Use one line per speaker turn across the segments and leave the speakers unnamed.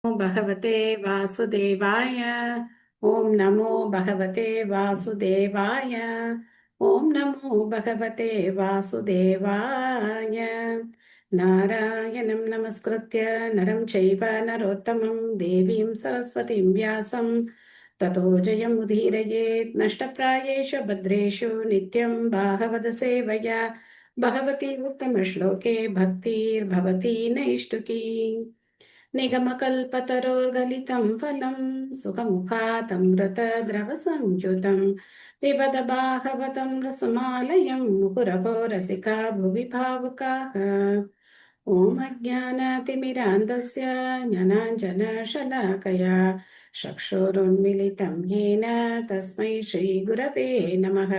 भगवते वासुदेवाय। ओम नमो भगवते वासुदेवाय। ओम नमो भगवते वासुदेवाय। नारायणं नमस्कृत्य नरं चैव नरोत्तमं देवीं सरस्वतीं व्यासं ततो जयमुदीरयेत्। नष्टप्रायेषु भद्रेषु नित्यं भागवत सेवया भगवती उत्तमश्लोके भक्तिर्भवती नैष्टुकी। निगमकल्पतरोर्गलितं फलं सुखमुखातमृतद्रवसंयुतं पिबत भागवतं रसमालयं मुहुरहो रसिका भुवि भावुकाः। ॐ अज्ञानातिमिरान्धस्य ज्ञानाञ्जनशलाकया चक्षुरुन्मिलितं येन तस्मै श्रीगुरवे नमः।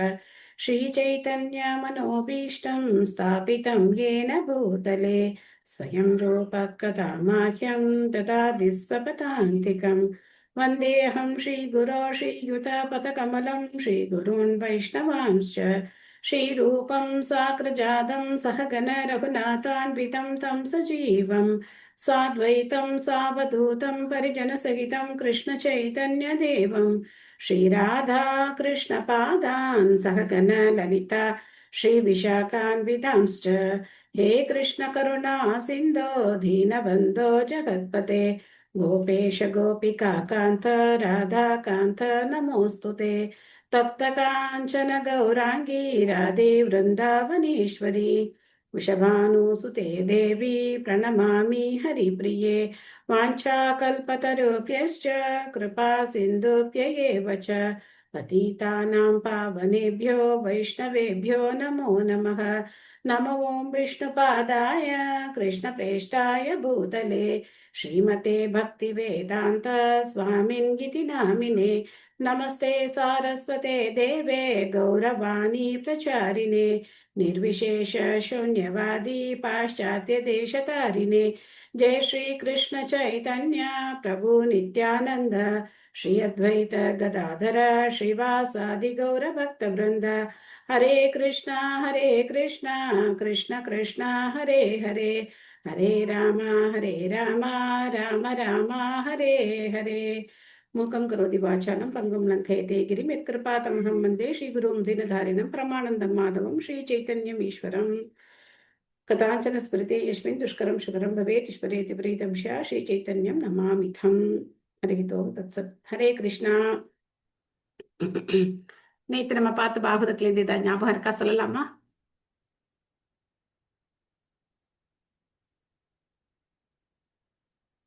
श्रीचैतन्यमनोभीष्टं स्थापितं येन भूतले स्वयं रूपः कदा माह्यं ददाति स्वपदान्तिकम्। वन्देऽहं श्रीगुरो श्रीयुतपदकमलं श्रीगुरून् वैष्णवांश्च श्रीरूपं साग्रजातं सहगण रघुनाथान्वितं तं सजीवं साद्वैतं सावधूतं परिजनसहितं कृष्णचैतन्यदेवं श्रीराधा कृष्णपादान् सहगण ललिता श्रीविशाखान्वितांश्च। हे कृष्ण करुणा सिन्धो दीनबन्धो जगत्पते गोपेश गोपिका कान्त राधा कान्त नमोऽस्तु ते। तप्त काञ्चन गौराङ्गी राधे वृन्दावनेश्वरी वृषभानुसुते देवी प्रणमामि हरिप्रिये। वाञ्छाकल्पतरुभ्यश्च कृपा सिन्धुभ्य एव च पतितानां पावनेभ्यो वैष्णवेभ्यो नमो नमः। नमो ॐ विष्णुपादाय कृष्णप्रेष्ठाय भूतले श्रीमते भक्तिवेदान्त स्वामिन्गिति नामिने। नमस्ते सारस्वते देवे गौरवाणी प्रचारिणे निर्विशेष शून्यवादी पाश्चात्य देशतारिणे। जय श्री कृष्ण चैतन्य प्रभु नित्यानंद श्री अद्वैत गदाधर श्रीवासादि गौर भक्त वृंद। हरे कृष्णा कृष्ण कृष्णा हरे हरे हरे राम राम राम हरे हरे। मूकं करोति वाचालं पङ्गुं लङ्घयते गिरिं यत्कृपातमहं वन्दे श्रीगुरुं दीनधारिणं प्रमानन्दं माधवं श्रीचैतन्यम् ईश्वरम्। कदाचन स्मृते यस्मिन् दुष्करं सुकरं भवेत् स्मरेति प्रीतं स्यात् श्रीचैतन्यं नमामिथम्। हरिः ओम् तत्सत्। हरे கிருஷ்ணா. நேத்து நம்ம பார்த்த பாகவதத்துல இருந்து ஏதாவது ஞாபகம் இருக்கா, சொல்லலாமா?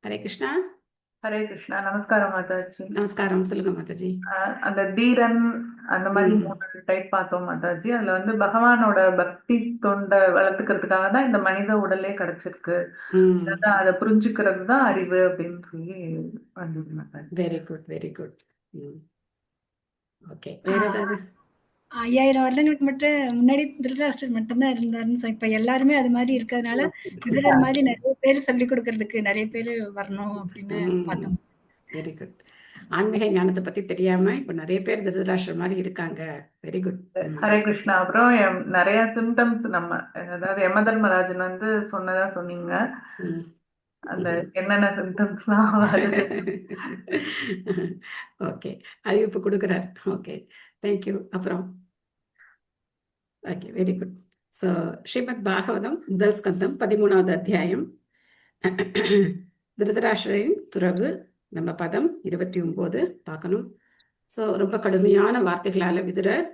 ஹரே கிருஷ்ணா.
ஹரே கிருஷ்ணா. நமஸ்காரம் மாதாஜி.
நமஸ்காரம். சொல்லுங்க மாதாஜி.
அந்த தீரன் அந்த மாதிரி 3 டைப் பார்த்தோம் மாதாஜி. அதுல வந்து பகவானோட பக்தி தொண்டை வளர்த்துக்கிறதுக்காக தான் இந்த மனித உடலே கிடைச்சிருக்கு. அதை புரிஞ்சுக்கிறது தான் அறிவு அப்படின்னு சொல்லி வந்தது Mataji.
Very good, very good. Okay, வேற ஏதாவது?
5000 வருடங்களுக்கு மட்டும் முன்னாடி திருதராஷ்டிரர் மட்டும்தான் இருந்தாருன்னு இப்ப எல்லாருமே அது மாதிரி இருக்கிறதுனால விதுரர் மாதிரி நிறைய பேர் சொல்லி கொடுக்கறதுக்கு நிறைய பேர் வரணும் அப்படின்னு பார்த்தோம்.
Very good. ஆன்மீக ஞானத்தை பத்தி தெரியாம இப்ப நிறைய பேர் திருதராஷ்டிரர் மாதிரி இருக்காங்க. Very good.
ஹரே கிருஷ்ணா. அப்புறம் நிறைய சிம்டம்ஸ் நம்ம அதாவது யமதர்மராஜன் வந்து சொன்னதா சொன்னீங்க. அந்த என்னென்ன சிம்டம்ஸ்லாம்
ஓகே, அறிவிப்பு கொடுக்குறார். Okay, thank you. அப்புறம் okay, very good. So Srimad Bhagavatam முதல் ஸ்கந்தம் 13வது அத்தியாயம் திருதராஷ்டிரரின் துறவு. நம்ம பதம் 29 பார்க்கணும். ஸோ ரொம்ப கடுமையான வார்த்தைகளால விதுரர்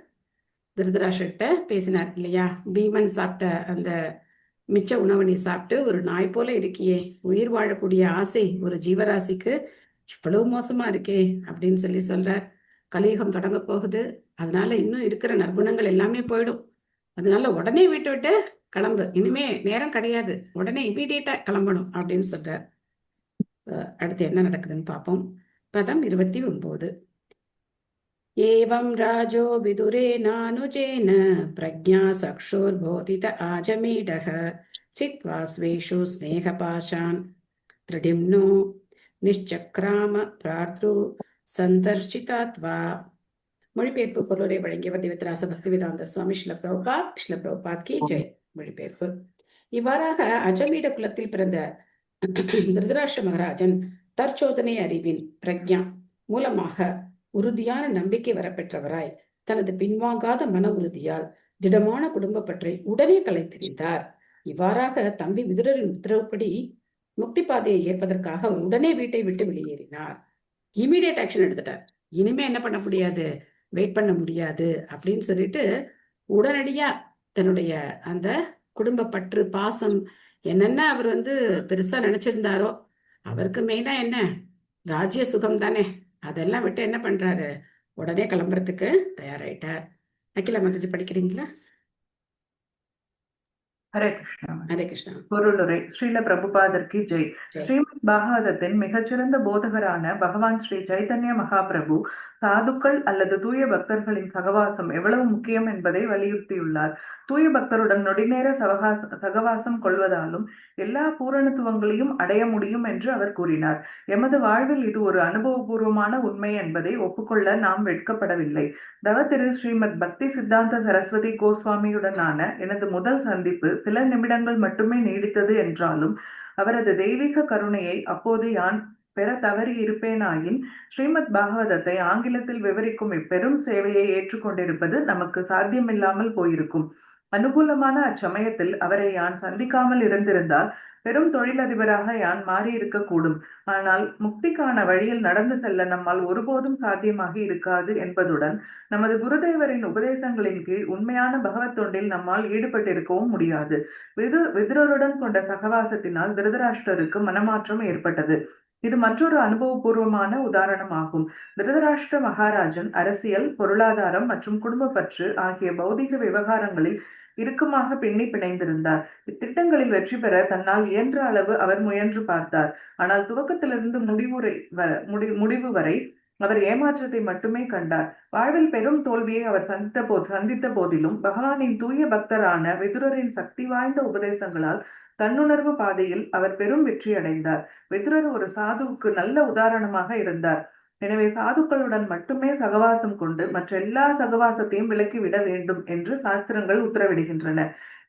திருதராஷ்டிரர்கிட்ட பேசினார் இல்லையா? பீமன் சாப்பிட்ட அந்த மிச்ச உணவு நீ சாப்பிட்டு ஒரு நாய் போல இருக்கியே, உயிர் வாழக்கூடிய ஆசை ஒரு ஜீவராசிக்கு இவ்வளவு மோசமா இருக்கே அப்படின்னு சொல்லி சொல்றார். கலியுகம் தொடங்க போகுது, அதனால இன்னும் இருக்கிற நற்குணங்கள் எல்லாமே போயிடும். அதனால உடனே வீட்டை விட்டு கிளம்பு, இனிமே நேரம் கிடையாது, உடனே இமீடியட்டா கிளம்பணும் அப்படின்னு சொல்றார். அடுத்து என்ன நடக்குதுன்னு பார்ப்போம். பதம் 29. ஏவம் ராஜோ விதுரேனானுஜேன பிரஜா சக்ஷுர்போதித ஆஜமீடக சித்வா ஸ்வேஷு ஸ்நேகபாஷான் த்ரிடிம்னோ நிஷ்சக்ராம பிராத்ரு சந்தர்ஷிதாத்வா. மொழிபெயர்ப்பு பொருளை வழங்கியவர் திவித்ராச பக்திவேதாந்த சுவாமி ஸ்ரீல பிரபுபாத் கி ஜெய். மொழிபெயர்ப்பு: இவ்வாறாக அஜமீட குலத்தில் பிறந்த திருதராஷ்டிர மகாராஜன் தற்சோதனை அறிவின் பிரக்ஞா மூலமாக உறுதியான நம்பிக்கை வரப்பெற்றவராய் தனது பின்வாங்காத மன உறுதியால் திடமான குடும்ப பற்றை உடனே கலைத்தெறிந்தார். இவ்வாறாக தம்பி விதுரரின் உத்தரவுப்படி முக்தி பாதையை ஏற்பதற்காக அவர் உடனே வீட்டை விட்டு வெளியேறினார். இமீடியட் ஆக்ஷன் எடுத்துட்டார். இனிமே என்ன பண்ண முடியாது, வெயிட் பண்ண முடியாது அப்படின்னு சொல்லிட்டு உடனடியா தன்னுடைய அந்த குடும்ப பற்று, பாசம் என்னென்ன அவர் பெருசா நினைச்சிருந்தாரோ, அவருக்கு மெயினா என்ன, ராஜ்ய சுகம் தானே, அதெல்லாம் விட்டு என்ன பண்றாரு, உடனே கிளம்புறதுக்கு தயாராயிட்டார். அகிலா மாதாஜி படிக்கிறீங்களா?
ஹரே கிருஷ்ணா.
ஹரே கிருஷ்ணா.
பொருளுரை. ஸ்ரீல பிரபுபாதர்க்கு ஜெய்.
ஜெய்.
ஸ்ரீமத் பாகவதத்தின் மிகச்சிறந்த போதகரான பகவான் ஸ்ரீ சைதன்ய மகாபிரபு சாதுக்கள் அல்லது தூய பக்தர்களின் சகவாசம் எவ்வளவு முக்கியம் என்பதை வலியுறுத்தியுள்ளார். தூய பக்தருடன் நொடிநேர சகவாசம் கொள்வதாலும் எல்லா பூரணத்துவங்களையும் அடைய முடியும் என்று அவர் கூறினார். எமது வாழ்வில் இது ஒரு அனுபவபூர்வமான உண்மை என்பதை ஒப்புக்கொள்ள நாம் வெட்கப்படவில்லை. தவத்திரு ஸ்ரீமத் பக்தி சித்தாந்த சரஸ்வதி கோஸ்வாமியுடனான எனது முதல் சந்திப்பு சில நிமிடங்கள் மட்டுமே நீடித்தது என்றாலும் அவரது தெய்வீக கருணையை அப்போது யான் பெற தவறி இருப்பேனாயின் ஸ்ரீமத் பாகவதத்தை ஆங்கிலத்தில் விவரிக்கும் இப்பெரும் சேவையை ஏற்றுக்கொண்டிருப்பது நமக்கு சாத்தியமில்லாமல் போயிருக்கும். அனுகூலமான அச்சமயத்தில் அவரை யான் சந்திக்காமல் இருந்திருந்தால் பெரும் தொழிலதிபராக யான் மாறியிருக்கக்கூடும். ஆனால் முக்திக்கான வழியில் நடந்து செல்ல நம்மால் ஒருபோதும் சாத்தியமாகி இருக்காது என்பதுடன் நமது குருதேவரின் உபதேசங்களின் கீழ் உண்மையான பகவத் தொண்டில் நம்மால் ஈடுபட்டிருக்கவும் முடியாது. விதுரருடன் கொண்ட சகவாசத்தினால் திருதராஷ்டிரருக்கு மனமாற்றம் ஏற்பட்டது. இது மற்றொரு அனுபவபூர்வமான உதாரணமாகும். திருதராஷ்டிர மகாராஜன் அரசியல், பொருளாதாரம் மற்றும் குடும்ப பற்று ஆகிய பௌதிக விவகாரங்களில் இறுக்கமாக பின்னி பிணைந்திருந்தார். இத்திட்டங்களில் வெற்றி பெற தன்னால் இயன்ற அளவு அவர் முயன்று பார்த்தார். ஆனால் துவக்கத்திலிருந்து முடிவு வரை அவர் ஏமாற்றத்தை மட்டுமே கண்டார். வாழ்வில் பெரும் தோல்வியை அவர் சந்தித்த போதிலும் பகவானின் தூய பக்தரான விதுரரின் சக்தி வாய்ந்த உபதேசங்களால் தன்னுணர்வு பாதையில் அவர் பெரும் வெற்றி அடைந்தார். விதுரர் ஒரு சாதுவுக்கு நல்ல உதாரணமாக இருந்தார். எனவே சாதுக்களுடன் மட்டுமே சகவாசம் கொண்டு மற்ற எல்லா சகவாசத்தையும் விலக்கிவிட வேண்டும் என்று சாஸ்திரங்கள் உத்தரவிடுகின்றன.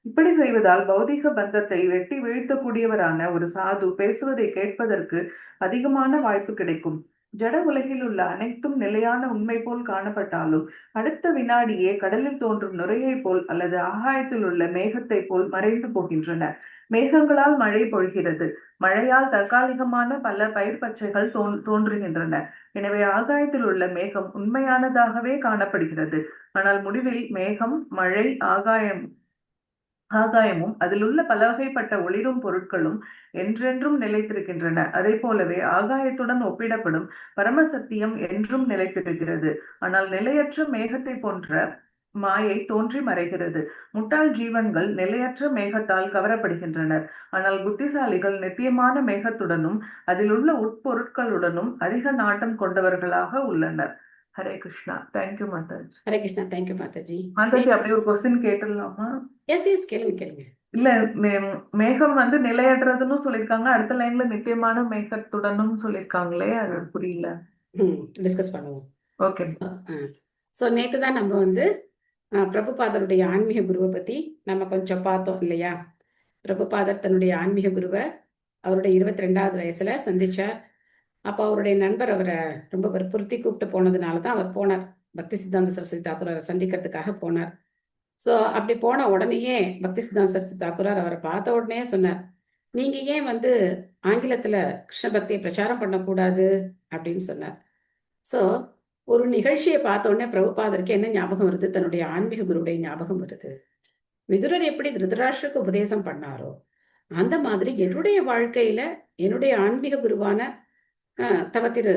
இப்படி செய்வதால் பௌதிக பந்தத்தை வெட்டி வீழ்த்தக்கூடியவரான ஒரு சாது பேசுவதை கேட்பதற்கு அதிகமான வாய்ப்பு கிடைக்கும். ஜட உலகில் உள்ள அனைத்தும் நிலையான உண்மை போல் காணப்பட்டாலும் அடுத்த வினாடியே கடலில் தோன்றும் நுரையை போல் அல்லது ஆகாயத்தில் உள்ள மேகத்தை போல் மறைந்து போகின்றன. மேகங்களால் மழை பொழிகிறது. மழையால் தற்காலிகமான பல பயிர் பச்சைகள் தோன்றுகின்றன. எனவே ஆகாயத்தில் உள்ள மேகம் உண்மையானதாகவே காணப்படுகிறது. ஆனால் முடிவில் மேகம், மழை, ஆகாயமும் அதில் உள்ள பல வகைப்பட்ட ஒளிரும் பொருட்களும் என்றென்றும் நிலைத்திருக்கின்றன. அதே போலவே ஆகாயத்துடன் ஒப்பிடப்படும் பரமசத்தியம் என்றும் நிலைத்திருக்கிறது. ஆனால் நிலையற்ற மேகத்தை போன்ற மாயை தோன்றி மறைகிறது. முட்டாள் ஜீவன்கள் நிலையற்ற மேகத்தால் கவரப்படுகின்றனர். ஆனால் புத்திசாலிகள் நித்தியமான மேகத்துடனும் அதில் உள்ள உட்பொருட்களுடனும் அதிக நாட்டம் கொண்டவர்களாக உள்ளனர். ஹரே கிருஷ்ணா. தேங்க்யூ மாதாஜி.
ஹரே கிருஷ்ணா. தேங்க்யூ மாதாஜி.
மாதாஜி, அப்படி ஒரு கொஸ்டின் கேட்டுடலாமா?
எஸ் கேளுங்க.
இல்ல, மேகம் நிலையற்றதுன்னு சொல்லியிருக்காங்க, அடுத்த லைன்ல நித்தியமான மேகத்துடனும் சொல்லியிருக்காங்களே, அது புரியல.
டிஸ்கஸ் பண்ணுவோம்.
ஓகே.
ஸோ நேற்று தான் நம்ம பிரபுபாதருடைய ஆன்மீக குருவை பத்தி நம்ம கொஞ்சம் பார்த்தோம் இல்லையா? பிரபுபாதர் தன்னுடைய ஆன்மீக குருவை அவருடைய 22வது வயசுல சந்திச்சார். அப்போ அவருடைய நண்பர் அவரை ரொம்ப வற்புறுத்தி கூப்பிட்டு போனதுனால தான் அவர் போனார். பக்தி சித்தாந்த சரஸ்வதி தாக்கூரை சந்திக்கிறதுக்காக போனார். ஸோ அப்படி போன உடனேயே பக்தி சித்தாந்த சரஸ்வதி தாக்கூரார் அவரை பார்த்த உடனே சொன்னார், நீங்க ஏன் ஆங்கிலத்துல கிருஷ்ண பக்தியை பிரச்சாரம் பண்ணக்கூடாது அப்படின்னு சொன்னார். ஸோ ஒரு நிகழ்ச்சியை பார்த்த உடனே பிரபுபாதருக்கு என்ன ஞாபகம் வருது? தன்னுடைய ஆன்மீக குருவுடைய ஞாபகம் வருது. விதுரர் எப்படி திருதராஷ்டிரருக்கு உபதேசம் பண்ணாரோ அந்த மாதிரி என்னுடைய வாழ்க்கையில என்னுடைய ஆன்மீக குருவான தவ திரு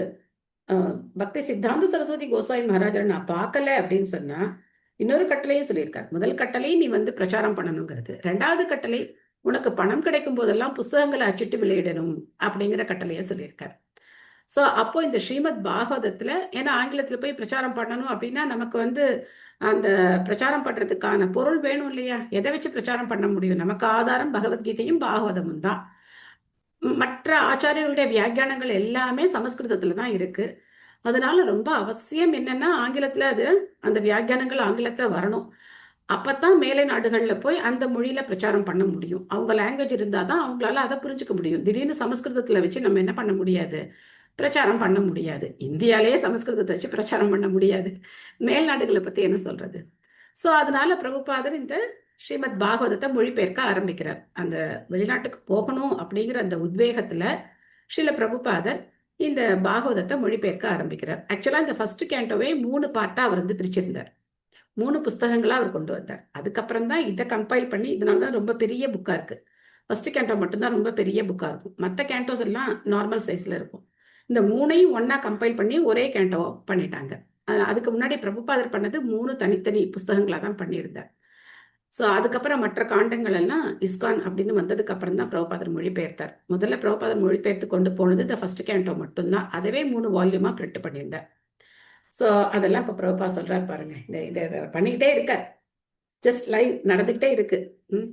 பக்தி சித்தாந்த சரஸ்வதி கோசாமி மகாராஜரை நான் பார்க்கல அப்படின்னு சொன்னா இன்னொரு கட்டளையும் சொல்லியிருக்காரு. முதல் கட்டளை நீ பிரச்சாரம் பண்ணணுங்கிறது. 2வது கட்டளை உனக்கு பணம் கிடைக்கும் போதெல்லாம் புஸ்தகங்களை அச்சிட்டு வெளியிடணும் அப்படிங்கிற கட்டளையை சொல்லியிருக்காரு. ஸோ அப்போ இந்த ஸ்ரீமத் பாகவதத்துல ஏன்னா ஆங்கிலத்துல போய் பிரச்சாரம் பண்ணணும் அப்படின்னா நமக்கு அந்த பிரச்சாரம் பண்றதுக்கான பொருள் வேணும் இல்லையா? எதை வச்சு பிரச்சாரம் பண்ண முடியும்? நமக்கு ஆதாரம் பகவத்கீதையும் பாகவதமும் தான். மற்ற ஆச்சாரியர்களுடைய வியாக்கியானங்கள் எல்லாமே சமஸ்கிருதத்துல தான் இருக்கு. அதனால ரொம்ப அவசியம் என்னன்னா ஆங்கிலத்துல அந்த வியாக்கியானங்கள் ஆங்கிலத்துல வரணும். அப்பதான் மேலை நாடுகள்ல போய் அந்த மொழியில பிரச்சாரம் பண்ண முடியும். அவங்க லாங்குவேஜ் இருந்தாதான் அவங்களால அதை புரிஞ்சுக்க முடியும். திடீர்னு சமஸ்கிருதத்துல வச்சு நம்ம என்ன பண்ண முடியாது, பிரச்சாரம் பண்ண முடியாது. இந்தியாலேயே சமஸ்கிருதத்தை வச்சு பிரச்சாரம் பண்ண முடியாது, மேல் நாடுகளை பத்தி என்ன சொல்றது. ஸோ அதனால பிரபுபாதர் இந்த ஸ்ரீமத் பாகவதத்தை மொழிபெயர்க்க ஆரம்பிக்கிறார். அந்த வெளிநாட்டுக்கு போகணும் அப்படிங்கிற அந்த உத்வேகத்துல ஸ்ரீல பிரபுபாதர் இந்த பாகவதத்தை மொழிபெயர்க்க ஆரம்பிக்கிறார். ஆக்சுவலா இந்த ஃபர்ஸ்ட் கேண்டோவே 3 பார்ட்டா அவர் வந்து பிரிச்சிருந்தார். 3 புஸ்தகங்களா அவர் கொண்டு வந்தார். அதுக்கப்புறம் தான் இதை கம்பைல் பண்ணி, இதனாலதான் ரொம்ப பெரிய புக்கா இருக்கு. ஃபர்ஸ்ட் கேண்டோ மட்டும்தான் ரொம்ப பெரிய புக்கா இருக்கும். மற்ற கேண்டோஸ் எல்லாம் நார்மல் சைஸ்ல இருக்கும். இந்த 3ஐயும் ஒன்னா கம்பைல் பண்ணி ஒரே கேண்டோ பண்ணிட்டாங்க. அதுக்கு முன்னாடி பிரபுபாதர் பண்ணது 3 தனித்தனி புஸ்தகங்களா தான் பண்ணியிருந்தார். ஸோ அதுக்கப்புறம் மற்ற காண்டங்கள் எல்லாம் இஸ்கான் அப்படின்னு வந்ததுக்கு அப்புறம் தான் பிரபுபாதர் மொழிபெயர்த்தார். முதல்ல பிரபுபாதர் மொழிபெயர்த்து கொண்டு போனது இந்த ஃபர்ஸ்ட் கேண்டோ மட்டும்தான். அதவே 3 வால்யூமா பிரிண்ட் பண்ணியிருந்தார். ஸோ அதெல்லாம் இப்போ பிரபுபா சொல்றாரு பாருங்க. இதை பண்ணிக்கிட்டே இருக்கார். ஜஸ்ட் லைவ் நடந்துகிட்டே இருக்கு.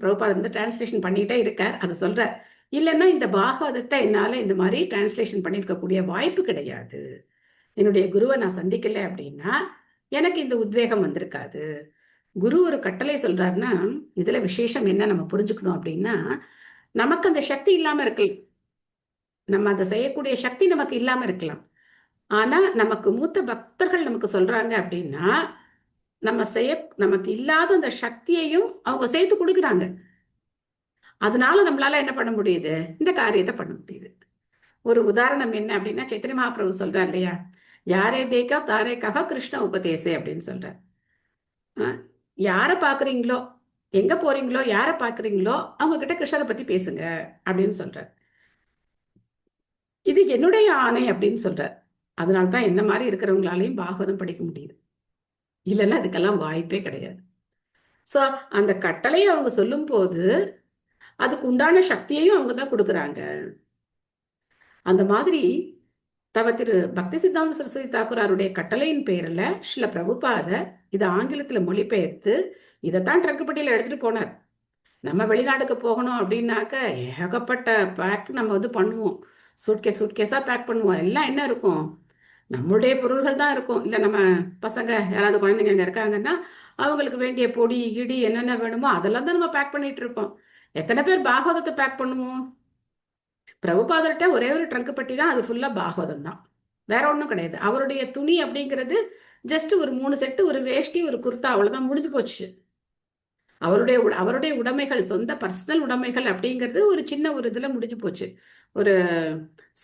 பிரபுபாதர் வந்து டிரான்ஸ்லேஷன் பண்ணிக்கிட்டே இருக்கார். அதை சொல்றார். இல்லைன்னா இந்த பாகவதத்தை என்னால இந்த மாதிரி டிரான்ஸ்லேஷன் பண்ணியிருக்கக்கூடிய வாய்ப்பு கிடையாது. என்னுடைய குருவை நான் சந்திக்கல அப்படின்னா எனக்கு இந்த உத்வேகம் வந்திருக்காது. குரு ஒரு கட்டளை சொல்றாருன்னா இதுல விசேஷம் என்ன நம்ம புரிஞ்சுக்கணும் அப்படின்னா, நமக்கு அந்த சக்தி இல்லாம இருக்கலாம், நம்ம அதை செய்யக்கூடிய சக்தி நமக்கு இல்லாம இருக்கலாம். ஆனா நமக்கு மூத்த பக்தர்கள் நமக்கு சொல்றாங்க அப்படின்னா நமக்கு இல்லாத அந்த சக்தியையும் அவங்க சேர்த்து கொடுக்குறாங்க. அதனால நம்மளால என்ன பண்ண முடியுது, இந்த காரியத்தை பண்ண முடியுது. ஒரு உதாரணம் என்ன அப்படின்னா, சைத்தன்ய மகாபிரபு சொல்றார் இல்லையா, யாரே தேக்கா தாரேக்காக கிருஷ்ண உபதேசே அப்படின்னு சொல்றார். யாரை பாக்குறீங்களோ, எங்க போறீங்களோ, யாரை பாக்குறீங்களோ அவங்க கிட்ட கிருஷ்ணரை பத்தி பேசுங்க அப்படின்னு சொல்றார். இது என்னுடைய ஆணை அப்படின்னு சொல்றார். அதனால்தான் என்ன மாதிரி இருக்கிறவங்களாலையும் பாகவதம் படிக்க முடியுது. இல்லைன்னா அதுக்கெல்லாம் வாய்ப்பே கிடையாது. ஸோ அந்த கட்டளையை அவங்க சொல்லும் போது அதுக்கு உண்டான சக்தியையும் அவங்க தான் கொடுக்குறாங்க. அந்த மாதிரி திரு பக்தி சித்தாந்த சரஸ்வதி தாக்கூராருடைய கட்டளையின் பேரில் ஸ்ரீல பிரபுபாதர் இதை ஆங்கிலத்துல மொழிபெயர்த்து இதைத்தான் ட்ரக்குப்பட்டியில எடுத்துட்டு போனார். நம்ம வெளிநாட்டுக்கு போகணும் அப்படின்னாக்க ஏகப்பட்ட பேக் நம்ம வந்து பண்ணுவோம். சூட்கேஸா பேக் பண்ணுவோம். எல்லாம் என்ன இருக்கும், நம்மளுடைய பொருள்கள் தான் இருக்கும். இல்லை நம்ம பசங்க யாராவது குழந்தைங்க அங்கே இருக்காங்கன்னா அவங்களுக்கு வேண்டிய பொடி கிடி என்னென்ன வேணுமோ அதெல்லாம் தான் நம்ம பேக் பண்ணிட்டு இருக்கோம். எத்தனை பேர் பாகவதத்தை பேக் பண்ணுவோம்? பிரபுபாதர்கிட்ட ஒரே ஒரு ட்ரங்க் பட்டி தான், அது ஃபுல்லா பாகவதம் தான், வேற ஒன்றும் கிடையாது. அவருடைய துணி அப்படிங்கிறது ஜஸ்ட் ஒரு 3 செட்டு, ஒரு வேஷ்டி, ஒரு குர்த்தா, அவ்வளவுதான், முடிஞ்சு போச்சு. அவருடைய உடைமைகள், சொந்த பர்சனல் உடைமைகள் அப்படிங்கிறது ஒரு சின்ன ஒரு இதுல முடிஞ்சு போச்சு. ஒரு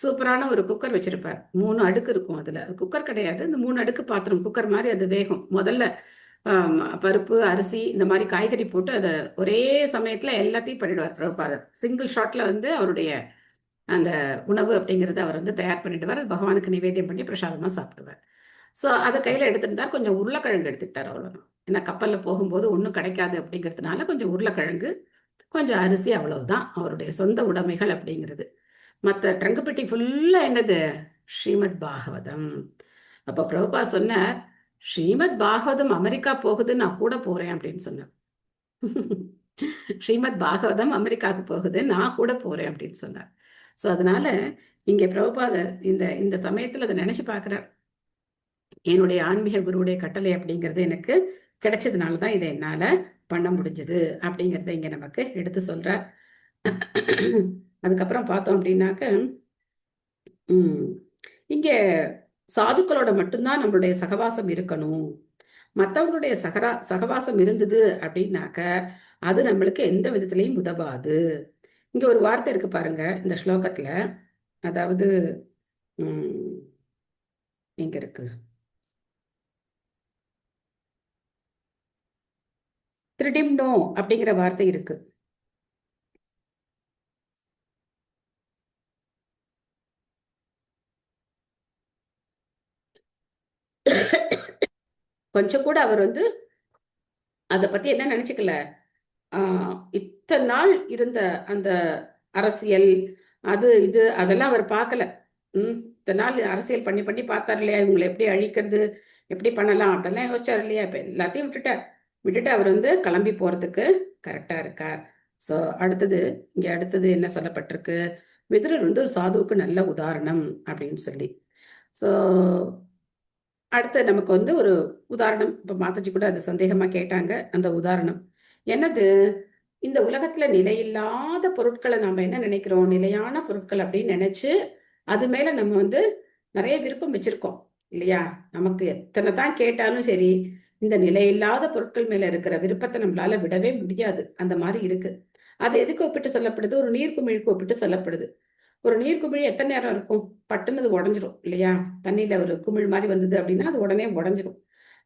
சூப்பரான ஒரு குக்கர் வச்சிருப்பார். 3 அடுக்கு இருக்கும். அதுல குக்கர் கிடையாது, இந்த 3 அடுக்கு பாத்திரம், குக்கர் மாதிரி அது வேகும். முதல்ல பருப்பு, அரிசி, இந்த மாதிரி காய்கறி போட்டு அதை ஒரே சமயத்துல எல்லாத்தையும் பண்ணிடுவார் பிரபுபாதர். சிங்கிள் ஷாட்ல வந்து அவருடைய அந்த உணவு அப்படிங்கிறத அவர் வந்து தயார் பண்ணிடுவார். அது பகவானுக்கு நிவேதியம் பண்ணி பிரசாதமா சாப்பிடுவார். ஸோ அதை கையில எடுத்துட்டார். கொஞ்சம் உருளைக்கிழங்கு எடுத்துக்கிட்டார், அவ்வளவுதான். ஏன்னா கப்பல்ல போகும்போது ஒன்றும் கிடைக்காது அப்படிங்கிறதுனால கொஞ்சம் உருளைக்கிழங்கு, கொஞ்சம் அரிசி, அவ்வளவுதான் அவருடைய சொந்த உடைமைகள் அப்படிங்கிறது. மற்ற ட்ரங்குப்பெட்டி ஃபுல்லா என்னது, ஸ்ரீமத் பாகவதம். அப்ப பிரபுபா சொன்னார், ஸ்ரீமத் பாகவதம் அமெரிக்கா போகுது, நான் கூட போறேன் அப்படின்னு சொன்னார். ஸ்ரீமத் பாகவதம் அமெரிக்காவுக்கு போகுது, நான் கூட போறேன் அப்படின்னு சொன்னார். ஸோ அதனால இங்கே பிரபுபாதர் இந்த சமயத்துல அதை நினைச்சு பார்க்கிறார். என்னுடைய ஆன்மீக குருவுடைய கட்டளை அப்படிங்கிறது எனக்கு கிடைச்சதுனாலதான் இதை என்னால பண்ண முடிஞ்சது அப்படிங்கிறத இங்க நமக்கு எடுத்து சொல்றார். அதுக்கப்புறம் பார்த்தோம் அப்படின்னாக்க இங்க சாதுக்களோட மட்டும்தான் நம்மளுடைய சகவாசம் இருக்கணும். மற்றவங்களுடைய சகவாசம் இருந்தது அப்படின்னாக்க அது நம்மளுக்கு எந்த விதத்திலையும் உதவாது. இங்க ஒரு வார்த்தை இருக்கு பாருங்க இந்த ஸ்லோகத்துல, அதாவது எங்க இருக்கு, திரிடிம்னோ அப்படிங்கிற வார்த்தை இருக்கு. கொஞ்சம் கூட அவர் வந்து அதை பத்தி என்ன நினைச்சுக்கல. இத்தனை நாள் இருந்த அந்த அரசியல், அது இது அதெல்லாம் அவர் பார்க்கல. இத்தனை நாள் அரசியல் பண்ணி பண்ணி பார்த்தார் இல்லையா, இவங்களை எப்படி அழிக்கிறது, எப்படி பண்ணலாம் அப்படிலாம் யோசிச்சார் இல்லையா. இப்ப எல்லாத்தையும் விட்டுட்டு அவர் வந்து கிளம்பி போறதுக்கு கரெக்டா இருக்கார். ஸோ அடுத்தது என்ன சொல்லப்பட்டிருக்கு, விதுரர் வந்து ஒரு சாதுவுக்கு நல்ல உதாரணம் அப்படின்னு சொல்லி. ஸோ அடுத்து நமக்கு வந்து ஒரு உதாரணம், இப்போ மாதாஜி கூட அது சந்தேகமா கேட்டாங்க. அந்த உதாரணம் என்னது, இந்த உலகத்துல நிலையில்லாத பொருட்களை நாம என்ன நினைக்கிறோம், நிலையான பொருட்கள் அப்படின்னு நினைச்சு அது மேல நம்ம வந்து நிறைய விருப்பம் வச்சிருக்கோம் இல்லையா? நமக்கு எத்தனை தான் கேட்டாலும் சரி, இந்த நிலையில்லாத பொருட்கள் மேல இருக்கிற விருப்பத்தை நம்மளால விடவே முடியாது. அந்த மாதிரி இருக்கு. அது எதுக்கு ஒப்பிட்டு சொல்லப்படுது? ஒரு நீர்க்குமிழுக்கு ஒப்பிட்டு சொல்லப்படுது. ஒரு நீர்க்குமிழி எத்தனை நேரம் இருக்கும்? பட்டுன்னு அது உடஞ்சிரும் இல்லையா? தண்ணியில ஒரு குமிழ் மாதிரி வந்தது அப்படின்னா அது உடனே உடஞ்சிரும்.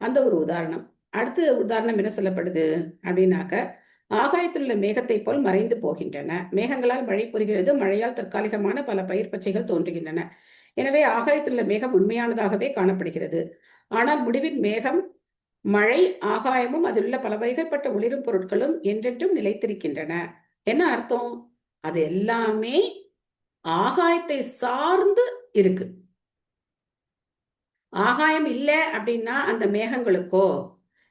அந்த ஒரு உதாரணம். அடுத்த உதாரணம் என்ன சொல்லப்படுது அப்படின்னாக்க, ஆகாயத்தில் உள்ள மேகத்தை போல் மறைந்து போகின்றன. மேகங்களால் மழை பொழிகிறது, மழையால் தற்காலிகமான பல பயிர் பச்சைகள் தோன்றுகின்றன. எனவே ஆகாயத்தில் உள்ள மேகம் உண்மையானதாகவே காணப்படுகிறது. ஆனால் முடிவின் மேகம், மழை, ஆகாயமும் அதில் உள்ள பல வகைப்பட்ட ஒளிரும் பொருட்களும் என்றென்றும் நிலைத்திருக்கின்றன. என்ன அர்த்தம்? அது எல்லாமே ஆகாயத்தை சார்ந்து இருக்கு. ஆகாயம் இல்லை அப்படின்னா அந்த மேகங்களுக்கோ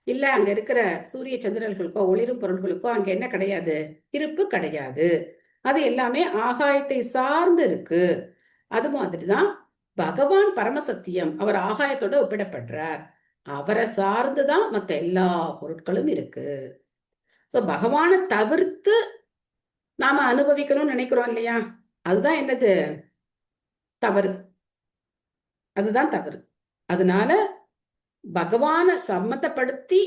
இல்ல அங்க இருக்கிற சூரிய சந்திரர்களுக்கோ ஒளிரும் பொருள்களுக்கோ அங்க என்ன கிடையாது, இருப்பு கிடையாது. அது எல்லாமே ஆகாயத்தை சார்ந்து இருக்கு. அது மாதிரிதான் பகவான் பரமசத்தியம், அவர் ஆகாயத்தோட ஒப்பிடப்படுறார். அவரை சார்ந்துதான் மற்ற எல்லா பொருட்களும் இருக்கு. சோ பகவானை தவிர்த்து நாம அனுபவிக்கணும்னு நினைக்கிறோம் இல்லையா? அதுதான் என்னது, தவறு. அதுதான் தவறு. அதனால பகவானை சம்மந்தப்படுத்தி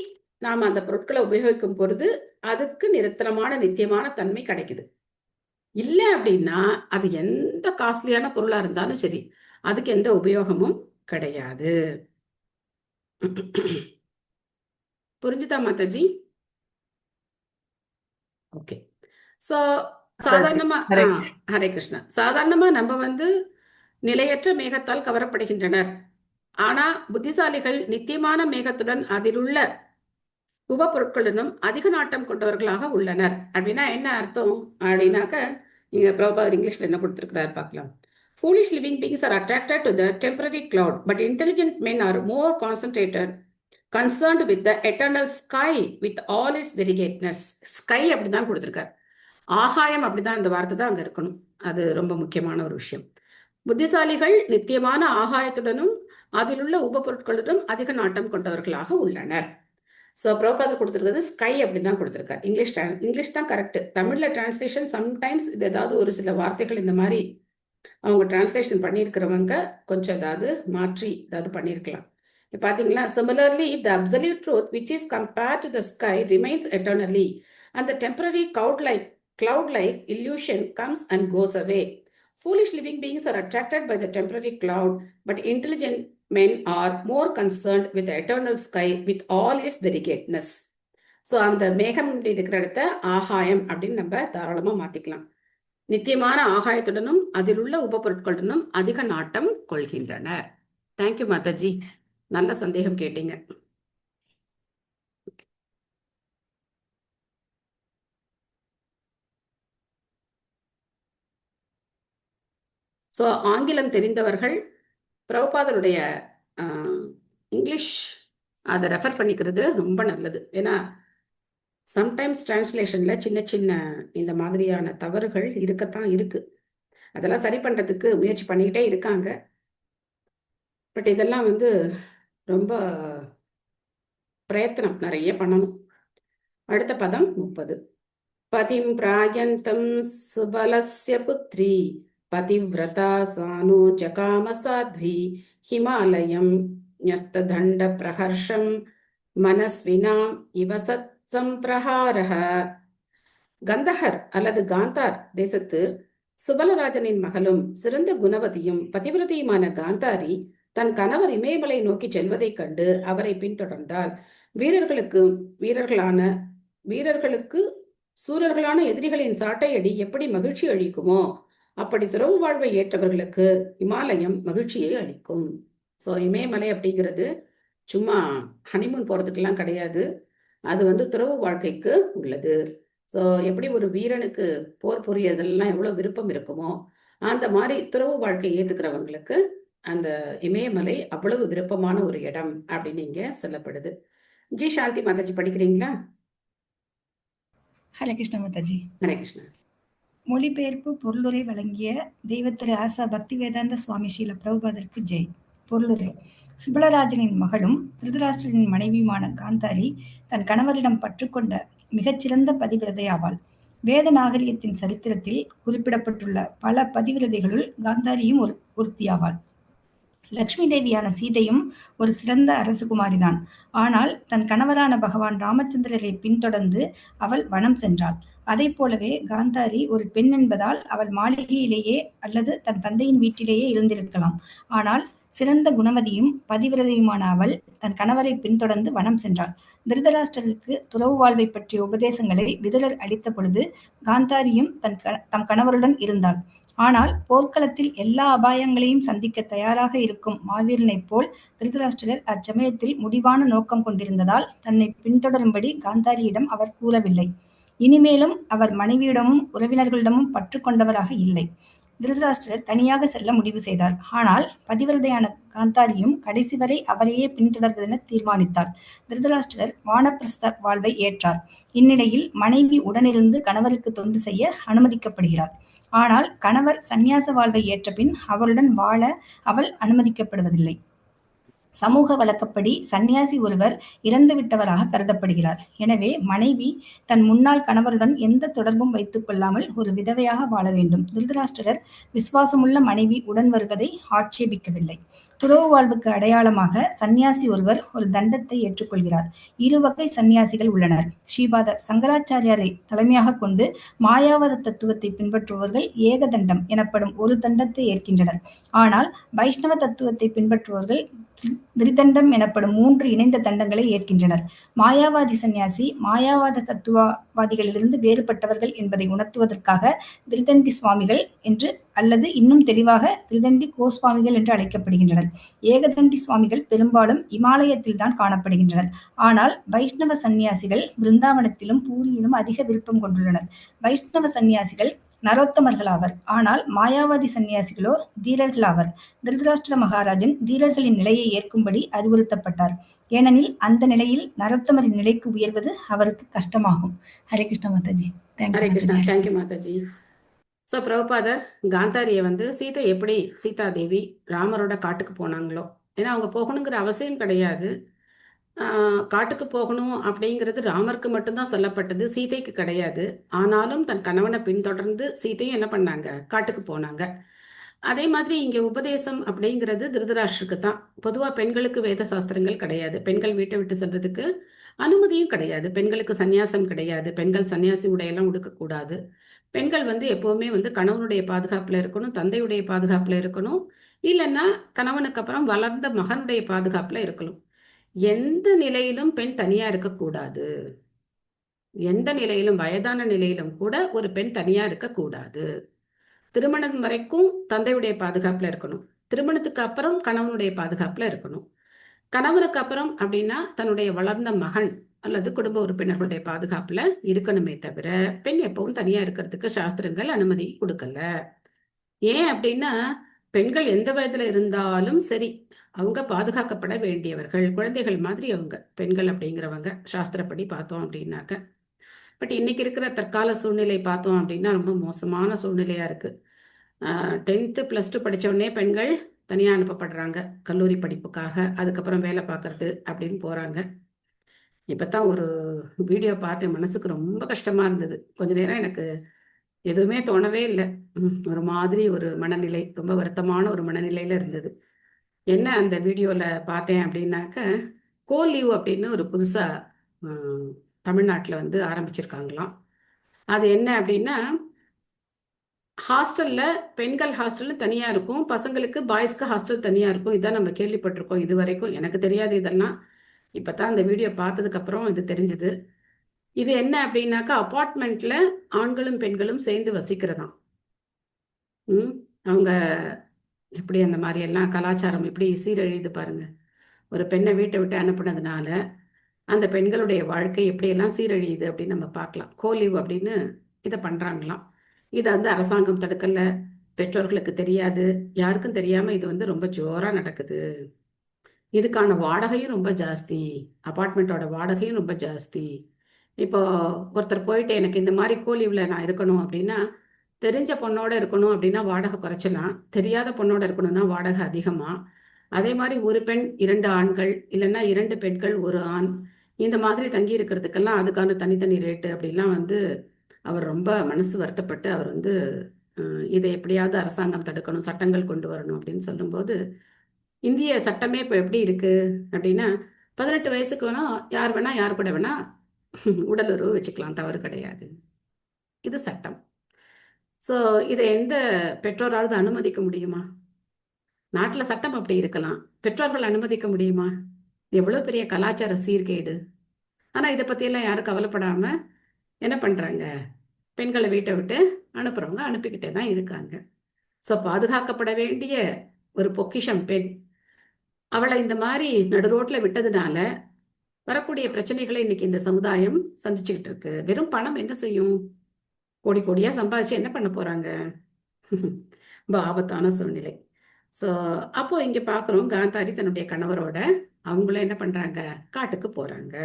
நாம அந்த பொருட்களை உபயோகிக்கும் பொழுது அதுக்கு நிரந்தரமான நித்தியமான தன்மை கிடைக்குது. இல்ல அப்படின்னா அது எந்த காஸ்ட்லியான பொருளா இருந்தாலும் சரி, அதுக்கு எந்த உபயோகமும் கிடையாது. புரிஞ்சுதா மாதாஜி? ஓகே. சோ சாதாரணமா ஹரே கிருஷ்ணா. சாதாரணமா நம்ம வந்து நிலையற்ற மேகத்தால் கவரப்படுகின்றனர். ஆனா புத்திசாலிகள் நித்தியமான மேகத்துடன் அதில் உள்ள உப பொருட்களுடன் அதிக நாட்டம் கொண்டவர்களாக உள்ளனர். அப்படின்னா என்ன அர்த்தம் அப்படின்னாக்க, நீங்க பிரபுபாதர் இங்கிலீஷ்ல என்ன கொடுத்திருக்கிறார் பார்க்கலாம். Foolish living beings are attracted to the temporary cloud, but intelligent men are more concerned with the eternal sky with all its variegateness. Sky அப்படிதான் கொடுத்திருக்கார். ஆகாயம் அப்படிதான், இந்த வார்த்தை தான் அங்க இருக்கணும். அது ரொம்ப முக்கியமான ஒரு விஷயம். புத்திசாலிகள் நித்தியமான ஆகாயத்துடனும் அதில் உள்ள உப பொருட்களுடன் அதிக நாட்டம் கொண்டவர்களாக உள்ளனர். ஸோ பிரபுபாதர் கொடுத்துருக்கிறது ஸ்கை அப்படின்னு தான் கொடுத்துருக்காரு. இங்கிலீஷ் தான் கரெக்ட். தமிழ்ல டிரான்ஸ்லேஷன் சம்டைம்ஸ் இது ஏதாவது ஒரு சில வார்த்தைகள் இந்த மாதிரி அவங்க டிரான்ஸ்லேஷன் பண்ணியிருக்கிறவங்க கொஞ்சம் ஏதாவது மாற்றி ஏதாவது பண்ணியிருக்கலாம். பார்த்தீங்களா? Similarly the absolute truth which is compared to the sky remains eternally and the temporary cloud like illusion comes and goes away. Foolish living beings are attracted by the temporary cloud, but intelligent men are more concerned with the eternal sky with all its variegateness. So அந்த மேகம் இருக்கிற இடத்த ஆகாயம் அப்படின்னு நம்ம தாராளமா மாத்திக்கலாம். நித்தியமான ஆகாயத்துடனும் அதில் உள்ள உப பொருட்களுடனும் அதிக நாட்டம் கொள்கின்றனர். தேங்க்யூ மாதாஜி, நல்ல சந்தேகம் கேட்டீங்க. ஸோ ஆங்கிலம் தெரிந்தவர்கள் பிரபுபாதருடைய இங்கிலீஷ் அதை ரெஃபர் பண்ணிக்கிறது ரொம்ப நல்லது. ஏன்னா சம்டைம்ஸ் டிரான்ஸ்லேஷன்ல சின்ன சின்ன இந்த மாதிரியான தவறுகள் இருக்கத்தான் இருக்கு. அதெல்லாம் சரி பண்றதுக்கு முயற்சி பண்ணிக்கிட்டே இருக்காங்க. பட் இதெல்லாம் வந்து ரொம்ப பிரயத்தனம் நிறைய பண்ணணும். அடுத்த பதம் 30. பதிம் பிராயந்தம் சுபலஸ்ய புத்ரி பதிவ்ரதா சானோ ஜகாம சாத்வி ஹிமாலயம் ஞஸ்ததண்ட பிரஹர்ஷம் மனஸ்வினாம் இவசத் சம்பிரஹாரஹ. கந்தஹர் அல்லது காந்தார் தேசத்து சுபலராஜனின் மகளும் சிறந்த குணவதியும் பதிவிரதியுமான காந்தாரி தன் கணவர் இமயமலை நோக்கி செல்வதைக் கண்டு அவரை பின்தொடர்ந்தால் வீரர்களுக்கு சூரர்களான எதிரிகளின் சாட்டையடி எப்படி மகிழ்ச்சி அளிக்குமோ அப்படி துறவு வாழ்வை ஏற்றவர்களுக்கு இமாலயம் மகிழ்ச்சியை அளிக்கும். ஸோ இமயமலை அப்படிங்கிறது சும்மா ஹனிமூன் போறதுக்கெல்லாம் கிடையாது. அது வந்து துறவு வாழ்க்கைக்கு உள்ளது. ஸோ எப்படி ஒரு வீரனுக்கு போர் புரியறதெல்லாம் எவ்வளவு விருப்பம் இருக்குமோ அந்த மாதிரி துறவு வாழ்க்கையை ஏத்துக்கிறவங்களுக்கு அந்த இமயமலை அவ்வளவு விருப்பமான ஒரு இடம் அப்படின்னு இங்க சொல்லப்படுது. ஜி சாந்தி மாதாஜி படிக்கிறீங்களா?
ஹரே கிருஷ்ண மாதாஜி.
ஹரே கிருஷ்ணா.
மொழிபெயர்ப்பு பொருளுரை வழங்கிய தெய்வத்திரு ஆசா பக்தி வேதாந்த சுவாமி ஸ்ரீல பிரபுபாதருக்கு ஜெய். பொருளுரை. சுபலராஜனின் மகளும் திருதராஷ்டிரனின் மனைவியுமான காந்தாரி தன் கணவரிடம் பற்றுக்கொண்ட மிகச்சிறந்த பதிவிரதை ஆவாள். வேத நாகரிகத்தின் சரித்திரத்தில் குறிப்பிடப்பட்டுள்ள பல பதிவிரதைகளுள் காந்தாரியும் ஒருத்தியாவாள். லட்சுமி தேவியான சீதையும் ஒரு சிறந்த அரசகுமாரிதான். ஆனால் தன் கணவரான பகவான் ராமச்சந்திரரை பின்தொடர்ந்து அவள் வனம் சென்றாள். அதை போலவே காந்தாரி ஒரு பெண் என்பதால் அவள் மாளிகையிலேயே அல்லது தன் தந்தையின் வீட்டிலேயே இருந்திருக்கலாம். ஆனால் சிறந்த குணவதியும் பதிவிரதையுமான அவள் தன் கணவரை பின்தொடர்ந்து வனம் சென்றாள். திருதராஷ்டிரருக்கு துறவு வாழ்வை பற்றிய உபதேசங்களை விதுரர் அளித்த பொழுது காந்தாரியும் தம் கணவருடன் இருந்தாள். ஆனால் போர்க்களத்தில் எல்லா அபாயங்களையும் சந்திக்க தயாராக இருக்கும் மாவீரனைப் போல் திருதராஷ்டிரர் அச்சமயத்தில் முடிவான நோக்கம் கொண்டிருந்ததால் தன்னை பின்தொடரும்படி காந்தாரியிடம் அவர் கூறவில்லை. இனிமேலும் அவர் மனைவியிடமும் உறவினர்களிடமும் பற்று கொண்டவராக இல்லை. திருதராஷ்டிரர் தனியாக செல்ல முடிவு செய்தார். ஆனால் பதிவிரதையான காந்தாரியும் கடைசி வரை அவரையே பின்தொடர்வதென தீர்மானித்தார். திருதராஷ்டிரர் வானப்பிரஸ்த வாழ்வை ஏற்றார். இந்நிலையில் மனைவி உடனிருந்து கணவருக்கு தொண்டு செய்ய அனுமதிக்கப்படுகிறார். ஆனால் கணவர் சந்நியாச வாழ்வை ஏற்ற பின் அவருடன் வாழ அவள் அனுமதிக்கப்படுவதில்லை. சமூக வழக்கப்படி சந்நியாசி ஒருவர் இறந்துவிட்டவராக கருதப்படுகிறார். எனவே மனைவி தன் முன்னாள் கணவருடன் எந்த தொடர்பும் வைத்துக் கொள்ளாமல் ஒரு விதவையாக வாழ வேண்டும். திருதராஷ்டிரர் விசுவாசமுள்ள மனைவி உடன் வருவதை ஆட்சேபிக்கவில்லை. துறவு வாழ்வுக்கு அடையாளமாக சந்நியாசி ஒருவர் ஒரு தண்டத்தை ஏற்றுக்கொள்கிறார். இரு வகை சந்நியாசிகள் உள்ளனர். ஸ்ரீபாத சங்கராச்சாரியாரை தலைமையாக கொண்டு மாயாவாத தத்துவத்தை பின்பற்றுபவர்கள் ஏகதண்டம் எனப்படும் ஒரு தண்டத்தை ஏற்கின்றனர். ஆனால் வைஷ்ணவ தத்துவத்தை பின்பற்றுபவர்கள் திரிதண்டம் எனப்படும் 3 இணைந்த தண்டங்களை ஏற்கின்றனர். மாயாவாதி சந்நியாசி மாயாவாத தத்துவவாதிகளிலிருந்து வேறுபட்டவர்கள் என்பதை உணர்த்துவதற்காக திரிதண்டி சுவாமிகள் என்று அல்லது இன்னும் தெளிவாக திரிதண்டி கோஸ்வாமிகள் என்று அழைக்கப்படுகின்றனர். ஏகதண்டி சுவாமிகள் பெரும்பாலும் இமாலயத்தில் தான் காணப்படுகின்றனர். ஆனால் வைஷ்ணவ சந்நியாசிகள் பிருந்தாவனத்திலும் பூரியிலும் அதிக விருப்பம் கொண்டுள்ளனர். வைஷ்ணவ சந்நியாசிகள் நரோத்தமர்களாவர். ஆனால் மாயாவாதி சந்நியாசிகளோ தீரர்களாவர். திருதராஷ்டிர மகாராஜன் தீரர்களின் நிலையை ஏற்கும்படி அறிவுறுத்தப்பட்டார். ஏனெனில் அந்த நிலையில் நரோத்தமரின் நிலைக்கு உயர்வது அவருக்கு கஷ்டமாகும். ஹரே கிருஷ்ண மாதாஜி.
ஹரே கிருஷ்ணா. தேங்க்யூ மாதாஜி. ஸோ பிரபுபாதர் காந்தாரியை சீதை எப்படி சீதாதேவி ராமரோட காட்டுக்கு போனாங்களோ, ஏன்னா அவங்க போகணுங்கிற அவசியம் கிடையாது. காட்டுக்கு போகணும் அப்படிங்கிறது ராமருக்கு மட்டும்தான் சொல்லப்பட்டது, சீதைக்கு கிடையாது. ஆனாலும் தன் கணவனை பின்தொடர்ந்து சீதையும் என்ன பண்ணாங்க, காட்டுக்கு போனாங்க. அதே மாதிரி இங்கே உபதேசம் அப்படிங்கிறது திருதராஷ்டிரருக்கு தான். பொதுவாக பெண்களுக்கு வேத சாஸ்திரங்கள் கிடையாது. பெண்கள் வீட்டை விட்டு சென்றதுக்கு அனுமதியும் கிடையாது. பெண்களுக்கு சந்நியாசம் கிடையாது. பெண்கள் சன்னியாசி உடையெல்லாம் உடுக்கக்கூடாது. பெண்கள் எப்பவுமே கணவனுடைய பாதுகாப்புல இருக்கணும், தந்தையுடைய பாதுகாப்புல இருக்கணும், இல்லைன்னா கணவனுக்கு அப்புறம் வளர்ந்த மகனுடைய பாதுகாப்புல இருக்கணும். எந்த நிலையிலும் பெண் தனியா இருக்கக்கூடாது. எந்த நிலையிலும், வயதான நிலையிலும் கூட ஒரு பெண் தனியா இருக்கக்கூடாது. திருமணம் வரைக்கும் தந்தையுடைய பாதுகாப்புல இருக்கணும். திருமணத்துக்கு அப்புறம் கணவனுடைய பாதுகாப்புல இருக்கணும். கணவனுக்கு அப்புறம் அப்படின்னா தன்னுடைய வளர்ந்த மகன் அல்லது குடும்ப உறுப்பினர்களுடைய பாதுகாப்புல இருக்கணுமே தவிர பெண் எப்பவும் தனியா இருக்கிறதுக்கு சாஸ்திரங்கள் அனுமதி கொடுக்கல. ஏன் அப்படின்னா பெண்கள் எந்த வயதுல இருந்தாலும் சரி அவங்க பாதுகாக்கப்பட வேண்டியவர்கள், குழந்தைகள் மாதிரி அவங்க பெண்கள் அப்படிங்கிறவங்க சாஸ்திரப்படி பார்த்தோம் அப்படின்னாக்க. பட் இன்னைக்கு இருக்கிற தற்கால சூழ்நிலை பார்த்தோம் அப்படின்னா ரொம்ப மோசமான சூழ்நிலையா இருக்கு. 10th +2 படிச்ச உடனே பெண்கள் தனியா அனுப்பப்படுறாங்க கல்லூரி படிப்புக்காக, அதுக்கப்புறம் வேலை பார்க்கறது அப்படின்னு போறாங்க. இப்பதான் ஒரு வீடியோ பார்த்தேன், மனசுக்கு ரொம்ப கஷ்டமா இருந்தது. கொஞ்ச நேரம் எனக்கு எதுவுமே தோணவே இல்லை. ஒரு மாதிரி ஒரு மனநிலை, ரொம்ப வருத்தமான ஒரு மனநிலையில இருந்தது. என்ன அந்த வீடியோல பார்த்தேன் அப்படின்னாக்க, கோ லீவ் அப்படின்னு ஒரு புதுசா தமிழ்நாட்டில் ஆரம்பிச்சிருக்காங்களாம். அது என்ன அப்படின்னா, ஹாஸ்டல்ல பெண்கள் ஹாஸ்டல் தனியா இருக்கும், பசங்களுக்கு பாய்ஸ்க்கு ஹாஸ்டல் தனியா இருக்கும். இதான் நம்ம கேள்விப்பட்டிருக்கோம் இது வரைக்கும். எனக்கு தெரியாது இதெல்லாம். இப்பதான் அந்த வீடியோ பார்த்ததுக்கு அப்புறம் இது தெரிஞ்சது. இது என்ன அப்படின்னாக்கா, அபார்ட்மெண்ட்ல ஆண்களும் பெண்களும் சேர்ந்து வசிக்கிறதாம். அவங்க எப்படி அந்த மாதிரி எல்லாம் கலாச்சாரம் எப்படி சீரழியுது பாருங்க. ஒரு பெண்ணை வீட்டை விட்டு அனுப்புனதுனால அந்த பெண்களுடைய வாழ்க்கை எப்படியெல்லாம் சீரழியுது அப்படின்னு நம்ம பார்க்கலாம். கோலீவ் அப்படின்னு இதை பண்றாங்களாம். இதை அரசாங்கம் தடுக்கல, பெற்றோர்களுக்கு தெரியாது, யாருக்கும் தெரியாம இது ரொம்ப ஜோரா நடக்குது. இதுக்கான வாடகையும் ரொம்ப ஜாஸ்தி, அபார்ட்மெண்ட்டோட வாடகையும் ரொம்ப ஜாஸ்தி. இப்போ ஒருத்தர் போயிட்டு எனக்கு இந்த மாதிரி கோலீவ்ல நான் இருக்கணும் அப்படின்னா, தெரிஞ்ச பொண்ணோட இருக்கணும் அப்படின்னா வாடகை குறைச்சலாம், தெரியாத பொண்ணோட இருக்கணும்னா வாடகை அதிகமா. அதே மாதிரி ஒரு பெண் 2 ஆண்கள் இல்லைன்னா 2 பெண்கள் 1 ஆண் இந்த மாதிரி தங்கி இருக்கிறதுக்கெல்லாம் அதுக்கான தனித்தனி ரேட்டு அப்படிலாம் வந்து அவர் ரொம்ப மனசு வருத்தப்பட்டு அவர் வந்து இதை எப்படியாவது அரசாங்கம் தடுக்கணும், சட்டங்கள் கொண்டு வரணும் அப்படின்னு சொல்லும்போது, இந்திய சட்டமே இப்போ எப்படி இருக்கு அப்படின்னா 18 வயசுக்கு வேணா யார் கூட வேணா உடலுறவு வச்சுக்கலாம், தவறு கிடையாது. இது சட்டம். ஸோ இதை எந்த பெற்றோராவது அனுமதிக்க முடியுமா? நாட்டில் சட்டம் அப்படி இருக்கலாம், பெற்றோர்கள் அனுமதிக்க முடியுமா? எவ்வளோ பெரிய கலாச்சார சீர்கேடு. ஆனால் இதை பற்றியெல்லாம் யாரும் கவலைப்படாம என்ன பண்ணுறாங்க, பெண்களை வீட்டை விட்டு அனுப்புறவங்க அனுப்பிக்கிட்டே தான் இருக்காங்க. ஸோ பாதுகாக்கப்பட வேண்டிய ஒரு பொக்கிஷம் பெண், அவளை இந்த மாதிரி நடு ரோட்ல விட்டதுனால வரக்கூடிய பிரச்சனைகளை இன்னைக்கு இந்த சமுதாயம் சந்திச்சுக்கிட்டு இருக்கு. வெறும் பணம் என்ன செய்யும்? கோடி கோடியா சம்பாதிச்சு என்ன பண்ண போறாங்க? ரொம்ப ஆபத்தான சூழ்நிலை. ஸோ அப்போ இங்க பாக்குறோம், காந்தாரி தன்னுடைய கணவரோட அவங்களும் என்ன பண்றாங்க, காட்டுக்கு போறாங்க.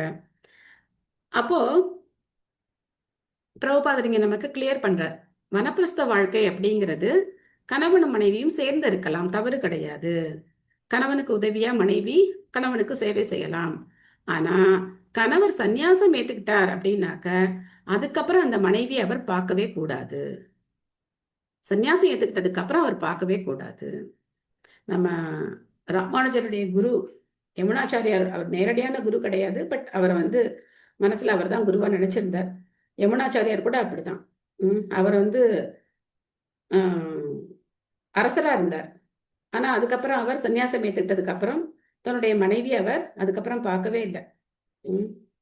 அப்போ பிரபுபாதர் இங்க நமக்கு கிளியர் பண்றார், வனப்பிரஸ்த வாழ்க்கை அப்படிங்கிறது கணவனும் மனைவியும் சேர்ந்து இருக்கலாம், தவறு கிடையாது. கணவனுக்கு உதவியா மனைவி கணவனுக்கு சேவை செய்யலாம். ஆனா கணவர் சந்நியாசம் ஏத்துக்கிட்டார் அப்படின்னாக்க அதுக்கப்புறம் அந்த மனைவி அவர் பார்க்கவே கூடாது. சந்நியாசம் ஏத்துக்கிட்டதுக்கு அப்புறம் அவர் பார்க்கவே கூடாது. நம்ம ராமானுஜருடைய குரு யமுனாச்சாரியார், அவர் நேரடியான குரு கிடையாது, பட் அவரை வந்து மனசுல அவர் தான் குருவா நினைச்சிருந்தார். யமுனாச்சாரியார் கூட அப்படிதான். அவர் வந்து அரசரா இருந்தார். ஆனா அதுக்கப்புறம் அவர் சன்னியாசம் ஏத்துக்கிட்டதுக்கு அப்புறம் தன்னுடைய மனைவி அவர் அதுக்கப்புறம் பார்க்கவே இல்லை.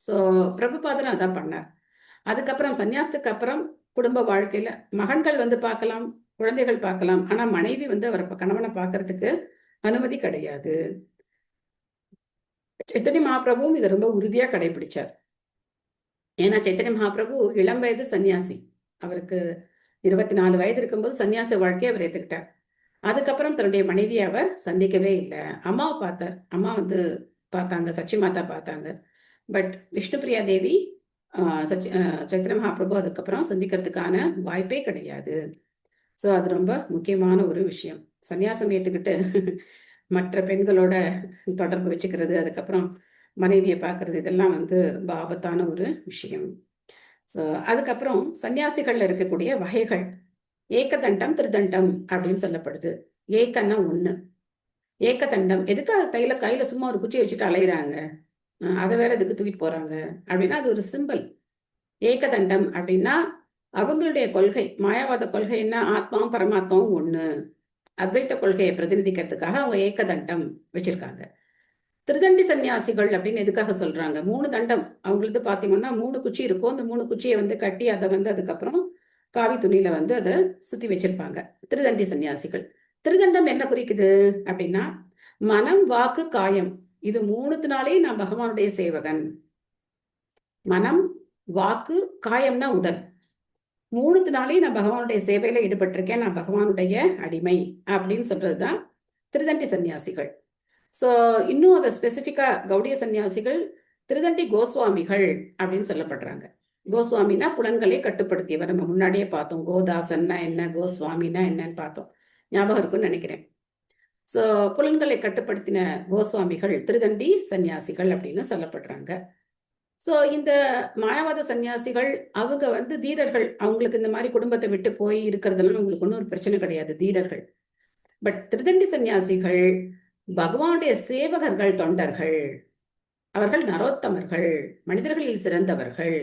ஸோ பிரபுபாதரும் அதான் பண்ணார். அதுக்கப்புறம் சன்னியாசத்துக்கு அப்புறம் குடும்ப வாழ்க்கையில மகன்கள் வந்து பார்க்கலாம், குழந்தைகள் பார்க்கலாம், ஆனா மனைவி வந்து அவர் கணவனை பார்க்கறதுக்கு அனுமதி கிடையாது. சைத்தன்ய மகாபிரபுவும் இதை ரொம்ப உறுதியா கடைபிடிச்சார். ஏன்னா சைத்தன்ய மகாபிரபு இளம் வயது சன்னியாசி, அவருக்கு 24 வயது இருக்கும்போது சன்னியாச வாழ்க்கையை அவர் ஏத்துக்கிட்டார். அதுக்கப்புறம் தன்னுடைய மனைவியை அவர் சந்திக்கவே இல்லை. அம்மாவை பார்த்தார், அம்மா வந்து பார்த்தாங்க, சச்சி மாதா பார்த்தாங்க, பட் விஷ்ணுபிரியா தேவி சைத்தன்ய மகாபிரபு அதுக்கப்புறம் சந்திக்கிறதுக்கான வாய்ப்பே கிடையாது. ஸோ அது ரொம்ப முக்கியமான ஒரு விஷயம். சன்னியாசம் ஏற்றுக்கிட்டு மற்ற பெண்களோட தொடர்பு வச்சுக்கிறது, அதுக்கப்புறம் மனைவியை பார்க்கறது, இதெல்லாம் வந்து ரொம்ப ஆபத்தான ஒரு விஷயம். ஸோ அதுக்கப்புறம் சன்னியாசிகள்ல இருக்கக்கூடிய வகைகள் ஏகதண்டம் திருதண்டம் அப்படின்னு சொல்லப்படுது. ஏக்கன்னா 1, ஏகதண்டம் எதுக்கு கையில சும்மா ஒரு குச்சியை வச்சுட்டு அலையிறாங்க, அதை வேற எதுக்கு தூக்கிட்டு போறாங்க அப்படின்னா அது ஒரு சிம்பிள். ஏகதண்டம் அப்படின்னா அவங்களுடைய கொள்கை, மாயாவாத கொள்கை என்ன, ஆத்மாவும் பரமாத்மாவும் 1, அத்வைத்த கொள்கையை பிரதிநிதிக்கிறதுக்காக அவங்க ஏகதண்டம் வச்சிருக்காங்க. திருதண்டி சன்னியாசிகள் அப்படின்னு எதுக்காக சொல்றாங்க, 3 தண்டம் அவங்களுக்கு பாத்தீங்கன்னா 3 குச்சி இருக்கும். அந்த 3 குச்சியை வந்து கட்டி அதை வந்து அதுக்கப்புறம் காவி துணியில வந்து அதை சுத்தி வச்சிருப்பாங்க திருதண்டி சன்னியாசிகள். திருதண்டம் என்ன குறிக்குது அப்படின்னா மனம், வாக்கு, காயம், இது 3னாலே நான் பகவானுடைய சேவகன். மனம், வாக்கு, காயம்னா உடல், 3னாலே நான் பகவானுடைய சேவையில ஈடுபட்டிருக்கேன், நான் பகவானுடைய அடிமை அப்படின்னு சொல்றதுதான் திருதண்டி சன்னியாசிகள். ஸோ இன்னும் அதை ஸ்பெசிஃபிக்கா கௌடிய சன்னியாசிகள் திருதண்டி கோஸ்வாமிகள் அப்படின்னு சொல்லப்படுறாங்க. கோஸ்வாமினா புலன்களை கட்டுப்படுத்தியவர். நம்ம முன்னாடியே பார்த்தோம், கோதாசன்னா என்ன, கோஸ்வாமினா என்னன்னு பார்த்தோம், ஞாபகம் இருக்குன்னு நினைக்கிறேன். ஸோ புலன்களை கட்டுப்படுத்தின கோஸ்வாமிகள் திருதண்டி சன்னியாசிகள் அப்படின்னு சொல்லப்படுறாங்க. ஸோ இந்த மாயாவாத சன்னியாசிகள் அவங்க வந்து தீரர்கள், அவங்களுக்கு இந்த மாதிரி குடும்பத்தை விட்டு போய் இருக்கிறதுலாம் அவங்களுக்கு ஒன்றும் ஒரு பிரச்சனை கிடையாது, தீரர்கள். பட் திருதண்டி சன்னியாசிகள் பகவானுடைய சேவகர்கள், தொண்டர்கள், அவர்கள் நரோத்தமர்கள், மனிதர்களில் சிறந்தவர்கள்.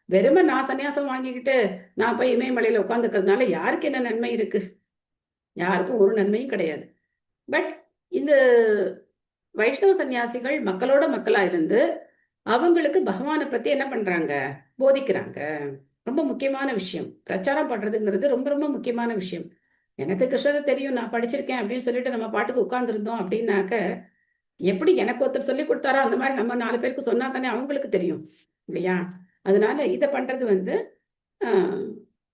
வெறுமை நான் சன்னியாசம் வாங்கிக்கிட்டு நான் போய் இமயமலையில உட்காந்துக்கிறதுனால யாருக்கு என்ன நன்மை இருக்கு? யாருக்கும் ஒரு நன்மையும் கிடையாது. பட் இந்த வைஷ்ணவ சன்னியாசிகள் மக்களோட மக்களா இருந்து அவங்களுக்கு பகவானை பத்தி என்ன பண்றாங்க, போதிக்கிறாங்க. ரொம்ப முக்கியமான விஷயம். பிரச்சாரம் பண்றதுங்கிறது ரொம்ப ரொம்ப முக்கியமான விஷயம். எனக்கு கிருஷ்ணரை தெரியும், நான் படிச்சிருக்கேன் அப்படின்னு சொல்லிட்டு நம்ம பாட்டுக்கு உட்கார்ந்துருந்தோம் அப்படின்னாக்க எப்படி எனக்கு ஒருத்தர் சொல்லி கொடுத்தாரோ அந்த மாதிரி நம்ம 4 பேருக்கு சொன்னா தானே அவங்களுக்கு தெரியும் இல்லையா? அதனால இதை பண்றது வந்து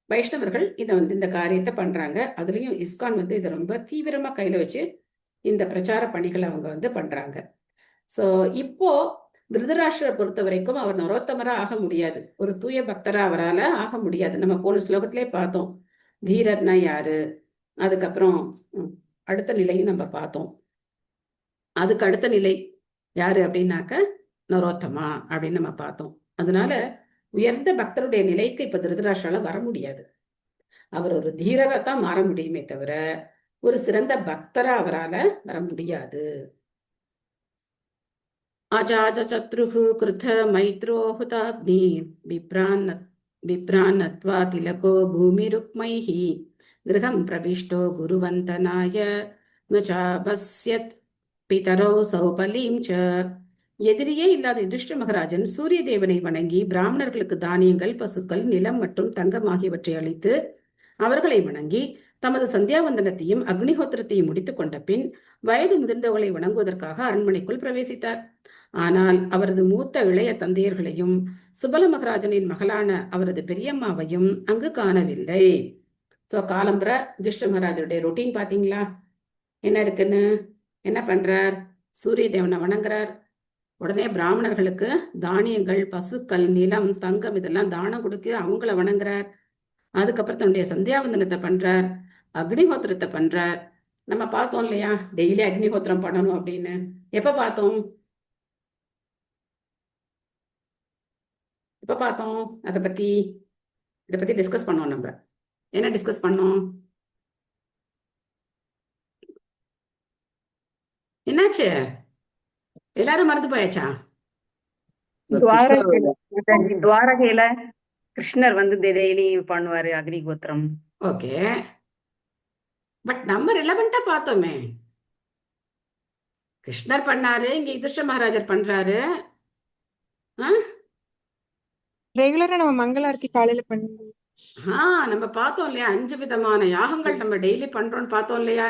வைஷ்ணவர்கள் இதை வந்து இந்த காரியத்தை பண்றாங்க. அதுலயும் இஸ்கான் வந்து இதை ரொம்ப தீவிரமா கையில வச்சு இந்த பிரச்சார பணிகளை அவங்க வந்து பண்றாங்க. ஸோ இப்போ திருதராஷ்டிரரை பொறுத்த வரைக்கும் அவர் நரோத்தமரா ஆக முடியாது, ஒரு தூய பக்தரா அவரால் ஆக முடியாது. நம்ம போன ஸ்லோகத்திலே பார்த்தோம் தீரர்னா யாரு, அதுக்கப்புறம் அடுத்த நிலையும் நம்ம பார்த்தோம். அதுக்கு அடுத்த நிலை யாரு அப்படின்னாக்க நரோத்தமா அப்படின்னு நம்ம பார்த்தோம். அதனால உயர்ந்த பக்தருடைய நிலைக்கு இப்ப திருதராஷ்டிரால வர முடியாது. அவர் ஒரு தீரரைத்தான் மாற முடியுமே தவிர ஒரு சிறந்த பக்தரா அவரால வர முடியாது. அஜாத சத்ருஹு கிருத மைத்ரோ ஹுதாக்னி பிப்ரான்னத்வா திலகோ பூமி ருக்மைஹி கிரகம் பிரவிஷ்டோ குருவந்தனாய நச்சாபஸ்யத் பிதரோ சௌபலீம் ச. எதிரியே இல்லாத யுதிஷ்ட மகாராஜன் சூரிய தேவனை வணங்கி பிராமணர்களுக்கு தானியங்கள், பசுக்கள், நிலம் மற்றும் தங்கம் ஆகியவற்றை அளித்து அவர்களை வணங்கி தமது சந்தியாவந்தனத்தையும் அக்னிஹோத்திரத்தையும் முடித்துக் கொண்ட பின் வயது முதிர்ந்தவர்களை வணங்குவதற்காக அரண்மனைக்குள் பிரவேசித்தார். ஆனால் அவரது மூத்த இளைய தந்தையர்களையும் சுபல மகாராஜனின் மகளான அவரது பெரியம்மாவையும் அங்கு காணவில்லை. ஸோ காலம்புற யுதிஷ்ட மகாராஜருடைய ரொட்டீன் பாத்தீங்களா என்ன இருக்குன்னு? என்ன பண்றார்? சூரிய தேவனை வணங்குறார். உடனே பிராமணர்களுக்கு தானியங்கள், பசுக்கள், நிலம், தங்கம் இதெல்லாம் தானம் கொடுக்க அவங்கள வணங்குறார். அதுக்கப்புறம் தன்னுடைய சந்தியாவந்தனத்தை பண்றார், அக்னிஹோத்திரத்தை பண்றார். நம்ம பார்த்தோம் இல்லையா டெய்லி அக்னிஹோத்திரம் பண்ணணும் அப்படின்னு. எப்ப பார்த்தோம்? இதை பத்தி டிஸ்கஸ் பண்ணோம். நம்ம என்ன டிஸ்கஸ் பண்ணோம்? என்னாச்சு? எல்லாரும் மறந்து போயாச்சா?
துவாரகையில கிருஷ்ணர் வந்து டெய்லி பண்ணுவாரு அக்னிஹோத்திரம்.
ஓகே, பட் நம்ம ரிலவெண்டா பார்த்தோமே. கிருஷ்ணர் பண்ணாரு, இங்க யுதிஷ்ட மகாராஜர் பண்றாரு.
ரெகுலரா நம்ம மங்களாரத்தி காலையில பண்ணுவோம்.
நம்ம பார்த்தோம் இல்லையா 5 விதமான யாகங்கள் நம்ம டெய்லி பண்றோம்னு பார்த்தோம் இல்லையா?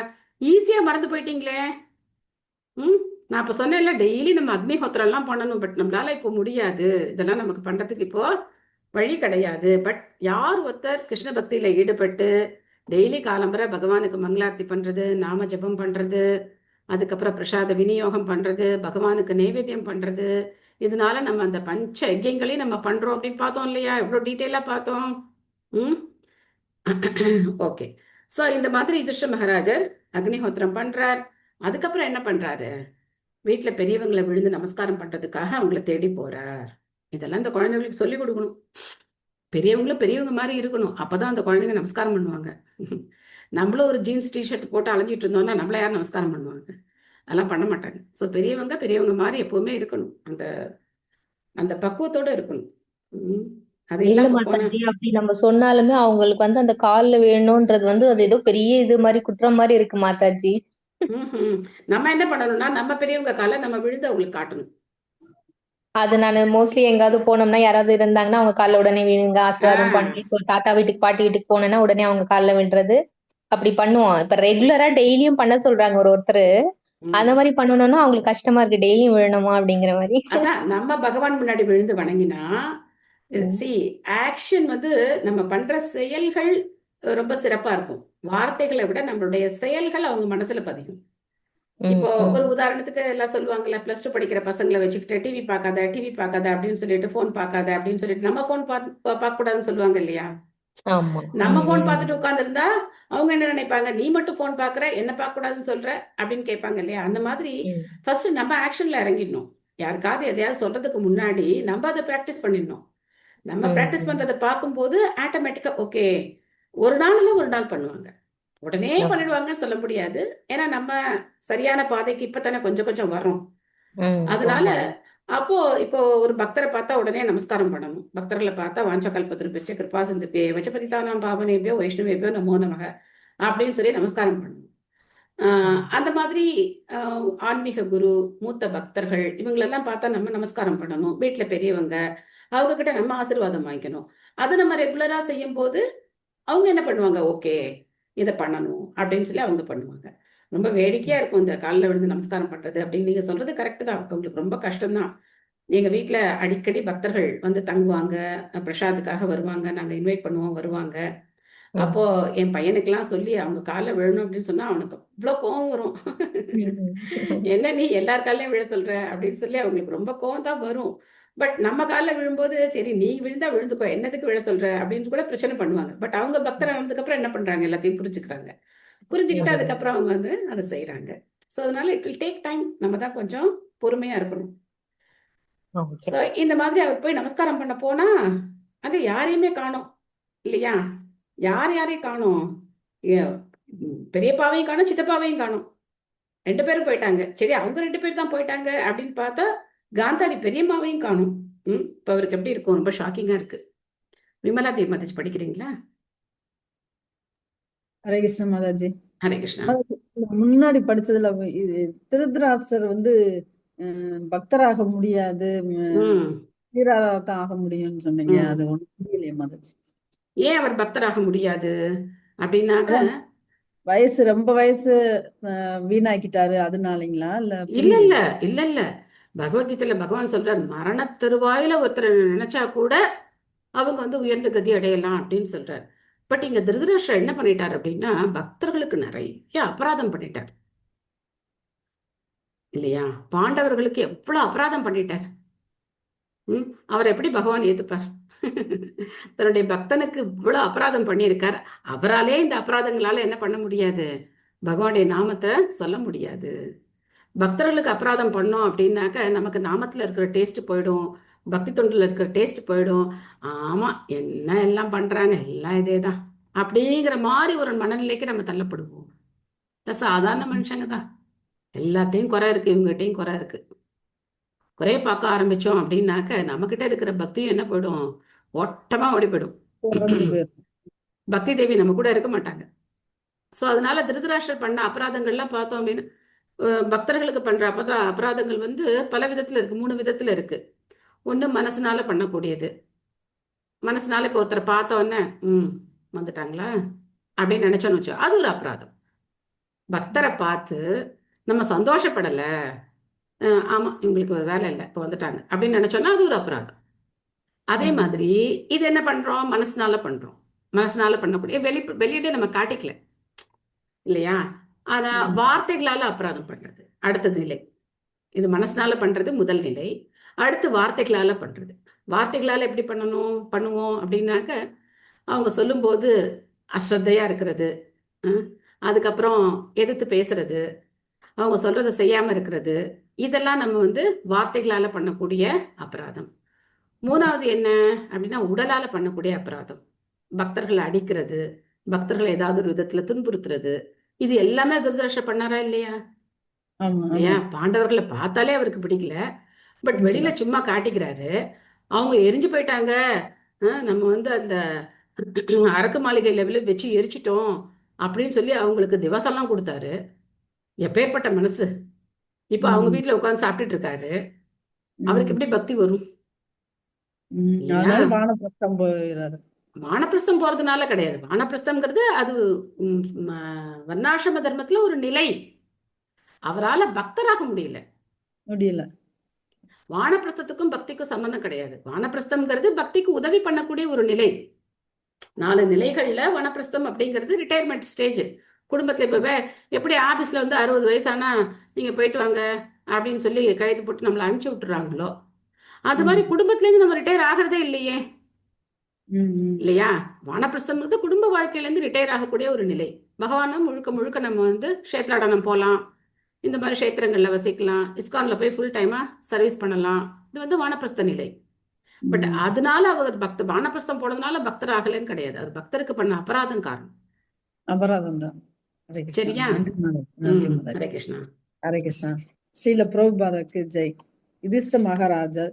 ஈஸியா மறந்து போயிட்டீங்களே. நான் இப்ப சொன்னேன்ல டெய்லி நம்ம அக்னிஹோத்திரம் எல்லாம் பண்ணணும், பட் நம்மளால இப்போ முடியாது. இதெல்லாம் நமக்கு பண்றதுக்கு இப்போ வழி கிடையாது. பட் யார் ஒருத்தர் கிருஷ்ண பக்தியில ஈடுபட்டு டெய்லி காலம்பரை பகவானுக்கு மங்களார்த்தி பண்றது, நாம ஜபம் பண்றது, அதுக்கப்புறம் பிரசாத விநியோகம் பண்றது, பகவானுக்கு நைவேத்தியம் பண்றது, இதனால நம்ம அந்த பஞ்ச யஜ்யங்களையும் நம்ம பண்றோம் அப்படின்னு பார்த்தோம் இல்லையா? எவ்வளவு டீட்டெயிலா பார்த்தோம். ஓகே, ஸோ இந்த மாதிரி யுதிஷ்ட மகாராஜர் அக்னிஹோத்திரம் பண்றார். அதுக்கப்புறம் என்ன பண்றாரு? வீட்டுல பெரியவங்களை விழுந்து நமஸ்காரம் பண்றதுக்காக அவங்கள தேடி போறார். இதெல்லாம் இந்த குழந்தைங்களுக்கு சொல்லி கொடுக்கணும். பெரியவங்களும் பெரியவங்க மாதிரி இருக்கணும், அப்பதான் அந்த குழந்தைங்க நமஸ்காரம் பண்ணுவாங்க. நம்மளும் ஒரு ஜீன்ஸ் டிஷர்ட் போட்டு அலைஞ்சிட்டு இருந்தோம்னா நம்மள யாரும் நமஸ்காரம் பண்ணுவாங்க? அதெல்லாம் பண்ண மாட்டாங்க. ஸோ பெரியவங்க மாதிரி எப்பவுமே இருக்கணும், அந்த அந்த பக்குவத்தோட இருக்கணும்.
இல்ல மாட்டாஜி, அப்படி நம்ம சொன்னாலுமே அவங்களுக்கு வந்து அந்த கால்ல வேணும்ன்றது வந்து அது ஏதோ பெரிய இது மாதிரி குற்றம் மாதிரி இருக்கு மாதாஜி.
நம்ம என்ன பண்ணணும்னா நம்ம பெரியவங்க காலை நம்ம விழுந்து அவங்களுக்கு காட்டணும்.
அது நான் மோஸ்ட்லி எங்காவது போனோம்னா யாராவது இருந்தாங்கன்னா அவங்க காலில் உடனே விழுங்க, ஆசீர்வாதம் பண்ணி. தாத்தா வீட்டுக்கு பாட்டி வீட்டுக்கு போனேன்னா உடனே அவங்க காலில் விழுறது அப்படி பண்ணுவோம். இப்ப ரெகுலரா டெய்லியும் பண்ண சொல்றாங்க ஒருத்தர். அந்த மாதிரி பண்ணணும்னா அவங்களுக்கு கஷ்டமா இருக்கு, டெய்லியும் விழணுமா அப்படிங்கிற மாதிரி.
அதான் நம்ம பகவான் முன்னாடி விழுந்து வணங்கினா ஆக்ஷன் வந்து நம்ம பண்ற செயல்கள் ரொம்ப சிறப்பா இருக்கும். வார்த்தைகளை விட நம்மளுடைய செயல்கள் அவங்க மனசுல பதியும். இப்போ ஒரு உதாரணத்துக்கு எல்லாம் சொல்லுவாங்கல்ல, +2 படிக்கிற பசங்களை வச்சுக்கிட்டு டிவி பார்க்காத அப்படின்னு சொல்லிட்டு போன் பார்க்காத அப்படின்னு சொல்லிட்டு நம்ம போன் பார்க்க கூடாதுன்னு சொல்லுவாங்க இல்லையா? நம்ம போன் பார்த்துட்டு உட்கார்ந்து இருந்தா அவங்க என்ன நினைப்பாங்க? நீ மட்டும் போன் பாக்குற, என்ன பார்க்க கூடாதுன்னு சொல்ற அப்படின்னு கேட்பாங்க இல்லையா? அந்த மாதிரி ஃபர்ஸ்ட் நம்ம ஆக்ஷன்ல இறங்கிடணும். யாருக்காவது எதையாவது சொல்றதுக்கு முன்னாடி நம்ம அதை பிராக்டிஸ் பண்ணிடணும். நம்ம பிராக்டிஸ் பண்றதை பார்க்கும்போது ஆட்டோமேட்டிக்கா ஓகே, ஒரு நாள் பண்ணுவாங்க, உடனே பண்ணிடுவாங்கன்னு சொல்ல முடியாது. ஏன்னா நம்ம சரியான பாதைக்கு இப்பதானே கொஞ்சம் கொஞ்சம் வர்றோம். அதனால அப்போ இப்போ ஒரு பக்தரை பார்த்தா உடனே நமஸ்காரம் பண்ணணும். பக்தர்களை பார்த்தா வாஞ்சகல்பத்ருபிய கிருபா சிந்துபே வச்சபதிதானாம் பாவனேபியோ வைஷ்ணவேபியோ நமோ நமக அப்படின்னு சொல்லி நமஸ்காரம் பண்ணணும். அந்த மாதிரி ஆன்மீக குரு, மூத்த பக்தர்கள் இவங்களெல்லாம் பார்த்தா நம்ம நமஸ்காரம் பண்ணணும். வீட்டுல பெரியவங்க அவங்க கிட்ட நம்ம ஆசீர்வாதம் வாங்கிக்கணும். அதை நம்ம ரெகுலரா செய்யும் போது அவங்க என்ன பண்ணுவாங்க? ஓகே, இதை பண்ணணும் அப்படின்னு சொல்லி அவங்க பண்ணுவாங்க. ரொம்ப வேடிக்கையா இருக்கும் இந்த காலில் விழுந்து நமஸ்காரம் பண்றது அப்படின்னு. நீங்க சொல்றது கரெக்ட் தான், உங்களுக்கு ரொம்ப கஷ்டம்தான். எங்க வீட்டுல அடிக்கடி பக்தர்கள் வந்து தங்குவாங்க, பிரசாதுக்காக வருவாங்க, நாங்க இன்வைட் பண்ணுவோம், வருவாங்க. அப்போ என் பையனுக்கெல்லாம் சொல்லி அவங்க காலில் விழணும் அப்படின்னு சொன்னா அவனுக்கு அவ்வளவு கோவம் வரும். என்ன நீ எல்லார் காலையும் விழ சொல்ற அப்படின்னு சொல்லி அவங்களுக்கு ரொம்ப கோவம் தான் வரும். பட் நம்ம காலில் விழும்போது சரி நீ விழுந்தா விழுந்துக்கோ, என்னதுக்கு விழ சொல்ற அப்படின்னு கூட பிரச்சனை பண்ணுவாங்க. பட் அவங்க பக்தர் ஆனதுக்கு அப்புறம் என்ன பண்றாங்க? எல்லாத்தையும் புரிஞ்சுக்கிறாங்க. புரிஞ்சுக்கிட்டு அதுக்கப்புறம் அவங்க வந்து அதை செய்யறாங்க. ஸோ அதனால இட் வில் டேக் டைம். நம்ம தான் கொஞ்சம் பொறுமையா இருக்கணும்.
ஓகே.
ஸோ இந்த மாதிரி அவர் போய் நமஸ்காரம் பண்ண போனா அங்க யாரையுமே காணோம் இல்லையா? யாரையும் காணோம். பெரியப்பாவையும் காணோம், சித்தப்பாவையும் காணோம். 2 பேரும் போயிட்டாங்க. சரி, அவங்க 2 பேர் தான் போயிட்டாங்க அப்படின்னு பார்த்தா காந்தாரி பெரியம்மாவையும் காணோம். இப்ப அவருக்கு எப்படி இருக்கும்? ரொம்ப ஷாக்கிங்கா இருக்கு. விமலா தேவி மாதாஜி படிக்கிறீங்களா?
ஹரே கிருஷ்ண மாதாஜி.
ஹரே கிருஷ்ணா.
மாதாஜி, முன்னாடி படிச்சதுல திருதராஷ்டிரர் பக்தராக முடியாது, வீரராகத்தான் ஆக முடியும்னு சொன்னீங்க. அது ஒண்ணும் புரியலையே மாதாஜி.
ஏன் அவர் பக்தராக முடியாது அப்படின்னாக்க,
ரொம்ப வயசு வீணாக்கிட்டாரு அதனாலங்களா?
இல்ல இல்ல இல்ல இல்ல பகவத்கீதையில பகவான் சொல்றார், மரண தருவாயில ஒருத்தர் நினைச்சா கூட அவங்க உயர்ந்த கதி அடையலாம் அப்படின்னு சொல்றார். பட் இங்க திருதராஷ்டிரர் என்ன பண்ணிட்டார் அப்படின்னா, பக்தர்களுக்கு நிறைய அபராதம் பண்ணிட்டார் இல்லையா? பாண்டவர்களுக்கு எவ்வளவு அபராதம் பண்ணிட்டார். அவர் எப்படி பகவான் ஏத்துப்பார்? தன்னுடைய பக்தனுக்கு இவ்வளவு அபராதம் பண்ணியிருக்கார். அவராலே இந்த அபராதங்களால என்ன பண்ண முடியாது? பகவானுடைய நாமத்தை சொல்ல முடியாது. பக்தர்களுக்கு அபராதம் பண்ணோம் அப்படின்னாக்க நமக்கு நாமத்துல இருக்கிற டேஸ்ட் போயிடும், பக்தி தொண்டுல இருக்கிற டேஸ்ட் போயிடும். ஆமா, என்ன எல்லாம் பண்றாங்க, எல்லாம் இதேதான் அப்படிங்கிற மாதிரி ஒரு மனநிலைக்கு நம்ம தள்ளப்படுவோம். சாதாரண மனுஷங்க தான். எல்லாத்தையும் குறை இருக்கு, இவங்ககிட்டையும் குறை இருக்கு. குறைய பார்க்க ஆரம்பிச்சோம் அப்படின்னாக்க நம்மகிட்ட இருக்கிற பக்தியும் என்ன போயிடும்? ஓட்டமா ஓடி போயிடும். பக்தி தேவி நம்ம கூட இருக்க மாட்டாங்க. ஸோ அதனால திருதராஷ்டிரர் பண்ண அபராதங்கள்லாம் பார்த்தோம் அப்படின்னு, பக்தர்களுக்கு பண்ற அபராதங்கள் பல விதத்துல இருக்கு. 3 விதத்துல இருக்கு. ஒண்ணு மனசுனால பண்ணக்கூடியது. மனசுனால இப்போ ஒருத்தரை பார்த்தோன்னே வந்துட்டாங்களா அப்படின்னு நினைச்சோன்னு வச்சோ, அது ஒரு அபராதம். பக்தரை பார்த்து நம்ம சந்தோஷப்படல, ஆமா இவங்களுக்கு ஒரு வேலை இல்லை இப்போ வந்துட்டாங்க அப்படின்னு நினைச்சோன்னா அது ஒரு அபராதம். அதே மாதிரி இது என்ன பண்றோம்? மனசுனால பண்றோம். மனசுனால பண்ணக்கூடிய வெளியிட நம்ம காட்டிக்கல இல்லையா? ஆனா வார்த்தைகளால அபராதம் பண்றது அடுத்தது நிலை. இது மனசுனால பண்றது முதல் நிலை. அடுத்து வார்த்தைகளால பண்றது. வார்த்தைகளால எப்படி பண்ணுவோம் அப்படின்னாக்க, அவங்க சொல்லும்போது அஸ்ரத்தையா இருக்கிறது, அதுக்கப்புறம் எதிர்த்து பேசுறது, அவங்க சொல்றதை செய்யாம இருக்கிறது, இதெல்லாம் நம்ம வார்த்தைகளால பண்ணக்கூடிய அபராதம். 3வது என்ன அப்படின்னா உடலால பண்ணக்கூடிய அபராதம். பக்தர்களை அடிக்கிறது, பக்தர்களை ஏதாவது ஒரு விதத்துல துன்புறுத்துறது, இது எல்லாமே திருதராஷ்டிரர் பண்ணாரா இல்லையா? இல்லையா? பாண்டவர்களை பார்த்தாலே அவருக்கு பிடிக்கல. பட் வெளியில சும்மா காட்டிக்கிறாரு. அவங்க எரிஞ்சு போயிட்டாங்க, நம்ம அந்த அரக்கு மாளிகை லெவலில் வச்சு எரிச்சிட்டோம் அப்படின்னு சொல்லி அவங்களுக்கு திவசம்லாம் கொடுத்தாரு. எப்பேற்பட்ட மனசு! இப்ப அவங்க வீட்டுல உட்கார்ந்து சாப்பிட்டுட்டு இருக்காரு. அவருக்கு எப்படி பக்தி வரும்? வானப்பிரஸ்தம் போறதுனால கிடையாது. வானப்பிரஸ்தம்ங்கிறது அது வர்ணாசிரம தர்மத்துல ஒரு நிலை. அவரால பக்தராக முடியல. வானப்பிரஸ்தத்துக்கும் பக்திக்கும் சம்பந்தம் கிடையாது. வானப்பிரஸ்தம்ங்கிறது பக்திக்கு உதவி பண்ணக்கூடிய ஒரு நிலை. 4 நிலைகள்ல வானப்பிரஸ்தம் அப்படிங்கிறது ரிட்டையர்மெண்ட் ஸ்டேஜ். குடும்பத்துல இப்ப எப்படி ஆபீஸ்ல 60 வயசானா நீங்க போயிட்டு வாங்க அப்படின்னு சொல்லி கைது போட்டு நம்மளை அனுப்பிச்சு விட்டுறாங்களோ, அது மாதிரி குடும்பத்துல இருந்து நம்ம ரிட்டையர் ஆகிறதே இல்லையே இல்லையா? வானப்பிரஸ்தம்ங்கிறது குடும்ப வாழ்க்கையில இருந்து ரிட்டையர் ஆகக்கூடிய ஒரு நிலை. பகவானும் முழுக்க நம்ம கஷேத்ராடனம் போகலாம், இந்த மாதிரி கஷேத்திரங்கள்ல வசிக்கலாம், இஸ்கான்ல போய் ஃபுல் டைமா சர்வீஸ் பண்ணலாம். இது வானப்பிரஸ்த நிலை. பட் அதனால அவர் வானப்பிரஸ்தம் போனதுனால பக்தர் ஆகலன்னு கிடையாது. அவர் பக்தருக்கு பண்ண அபராதம் காரணம்.
அபராதம் தான்.
சரியா? ஹரே கிருஷ்ணா.
ஹரே கிருஷ்ணா. ஸ்ரீல பிரபுபாதருக்கு ஜெய். யுதிஷ்ட மகாராஜர்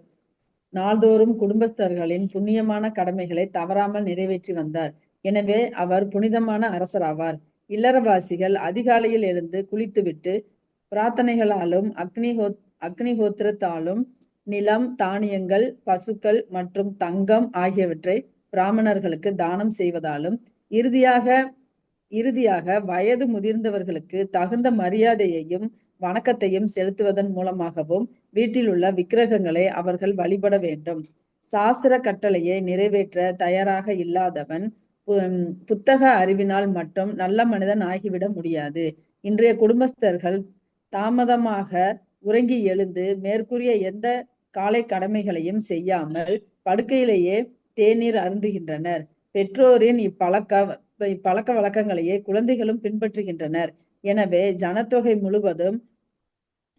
நாள்தோறும் குடும்பஸ்தர்களின் புண்ணியமான கடமைகளை தவறாமல் நிறைவேற்றி வந்தார். எனவே அவர் புனிதமான அரசர் ஆவார். இல்லறவாசிகள் அதிகாலையில் எழுந்து குளித்துவிட்டு பிரார்த்தனைகளாலும் அக்னிஹோத்திரத்தாலும் நிலம், தானியங்கள், பசுக்கள் மற்றும் தங்கம் ஆகியவற்றை பிராமணர்களுக்கு தானம் செய்வதாலும் இறுதியாக வயது முதிர்ந்தவர்களுக்கு தகுந்த மரியாதையையும் வணக்கத்தையும் செலுத்துவதன் மூலமாகவும் வீட்டில் உள்ள விக்கிரகங்களை அவர்கள் வழிபட வேண்டும். சாஸ்திர கட்டளையை நிறைவேற்ற தயாராக இல்லாதவன் புத்தக அறிவினால் மட்டும் நல்ல மனிதன் ஆகிவிட முடியாது. இன்றைய குடும்பஸ்தர்கள் தாமதமாக உறங்கி எழுந்து மேற்கூறிய எந்த காலை கடமைகளையும் செய்யாமல் படுக்கையிலேயே தேநீர் அருந்துகின்றனர். பெற்றோரின் இப்பழக்க வழக்கங்களையே குழந்தைகளும் பின்பற்றுகின்றனர். எனவே ஜனத்தொகை முழுவதும்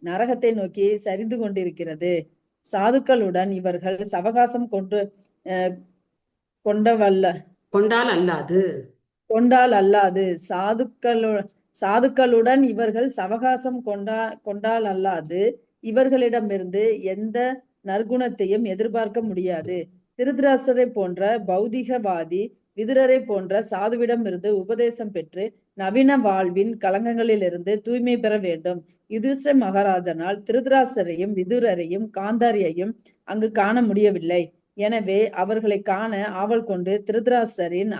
நரகத்தை நோக்கி சரிந்து கொண்டிருக்கிறது. சாதுக்களுடன் இவர்கள் சவகாசம்
கொண்டால் அல்லாது
கொண்டால் அல்லாது சாதுக்களுடன் இவர்கள் சவகாசம் கொண்டால் அல்லாது இவர்களிடமிருந்து எந்த நற்குணத்தையும் எதிர்பார்க்க முடியாது. திருதராஷ்டிரரை போன்ற பௌதிகவாதி விதுரரை போன்ற சாதுவிடமிருந்து உபதேசம் பெற்று நவீன வாழ்வின் களங்கங்களிலிருந்து தூய்மை பெற வேண்டும். யுதிஷ்டிர மகாராஜனால் திருதராஷ்டிரரையும் விதுரரையும் காந்தாரியையும் அங்கு காண முடியவில்லை. எனவே அவர்களை காண ஆவல் கொண்டு திருதராஷ்டிரரின்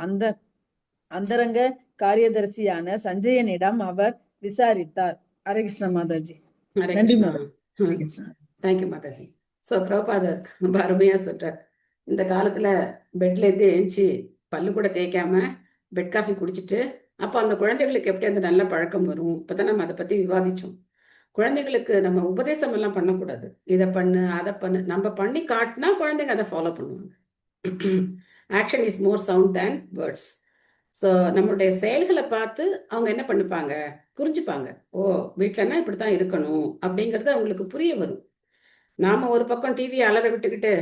அந்தரங்க காரியதர்சியான சஞ்சயனிடம் அவர் விசாரித்தார். ஹரே கிருஷ்ண மாதாஜி.
ஹரே
நன்றி
கிருஷ்ணா.
மாதாஜி.
தேங்க்யூ மாதாஜி. ஸோ பிரபாதர் ரொம்ப அருமையா சொல்றார். இந்த காலத்துல பெட்ல இருந்து எழுந்துச்சு பல்லு கூட தேய்க்காம பெட் காஃபி குடிச்சிட்டு அப்போ அந்த குழந்தைகளுக்கு எப்படி அந்த நல்ல பழக்கம் வரும்? இப்பதான் நம்ம அதை பத்தி விவாதிச்சோம். குழந்தைகளுக்கு நம்ம உபதேசம் எல்லாம் பண்ணக்கூடாது. இதை பண்ணு அதை பண்ணு, நம்ம பண்ணி காட்டினா குழந்தைங்க அதை ஃபாலோ பண்ணுவாங்க. Action is more sound than words. So நம்மளுடைய செயல்களை பார்த்து அவங்க என்ன பண்ணிப்பாங்க, புரிஞ்சுப்பாங்க. ஓ, வீட்டிலன்னா இப்படித்தான் இருக்கணும் அப்படிங்கிறது அவங்களுக்கு புரிய வரும். நாம ஒரு பக்கம் டிவியை அலற விட்டுக்கிட்டு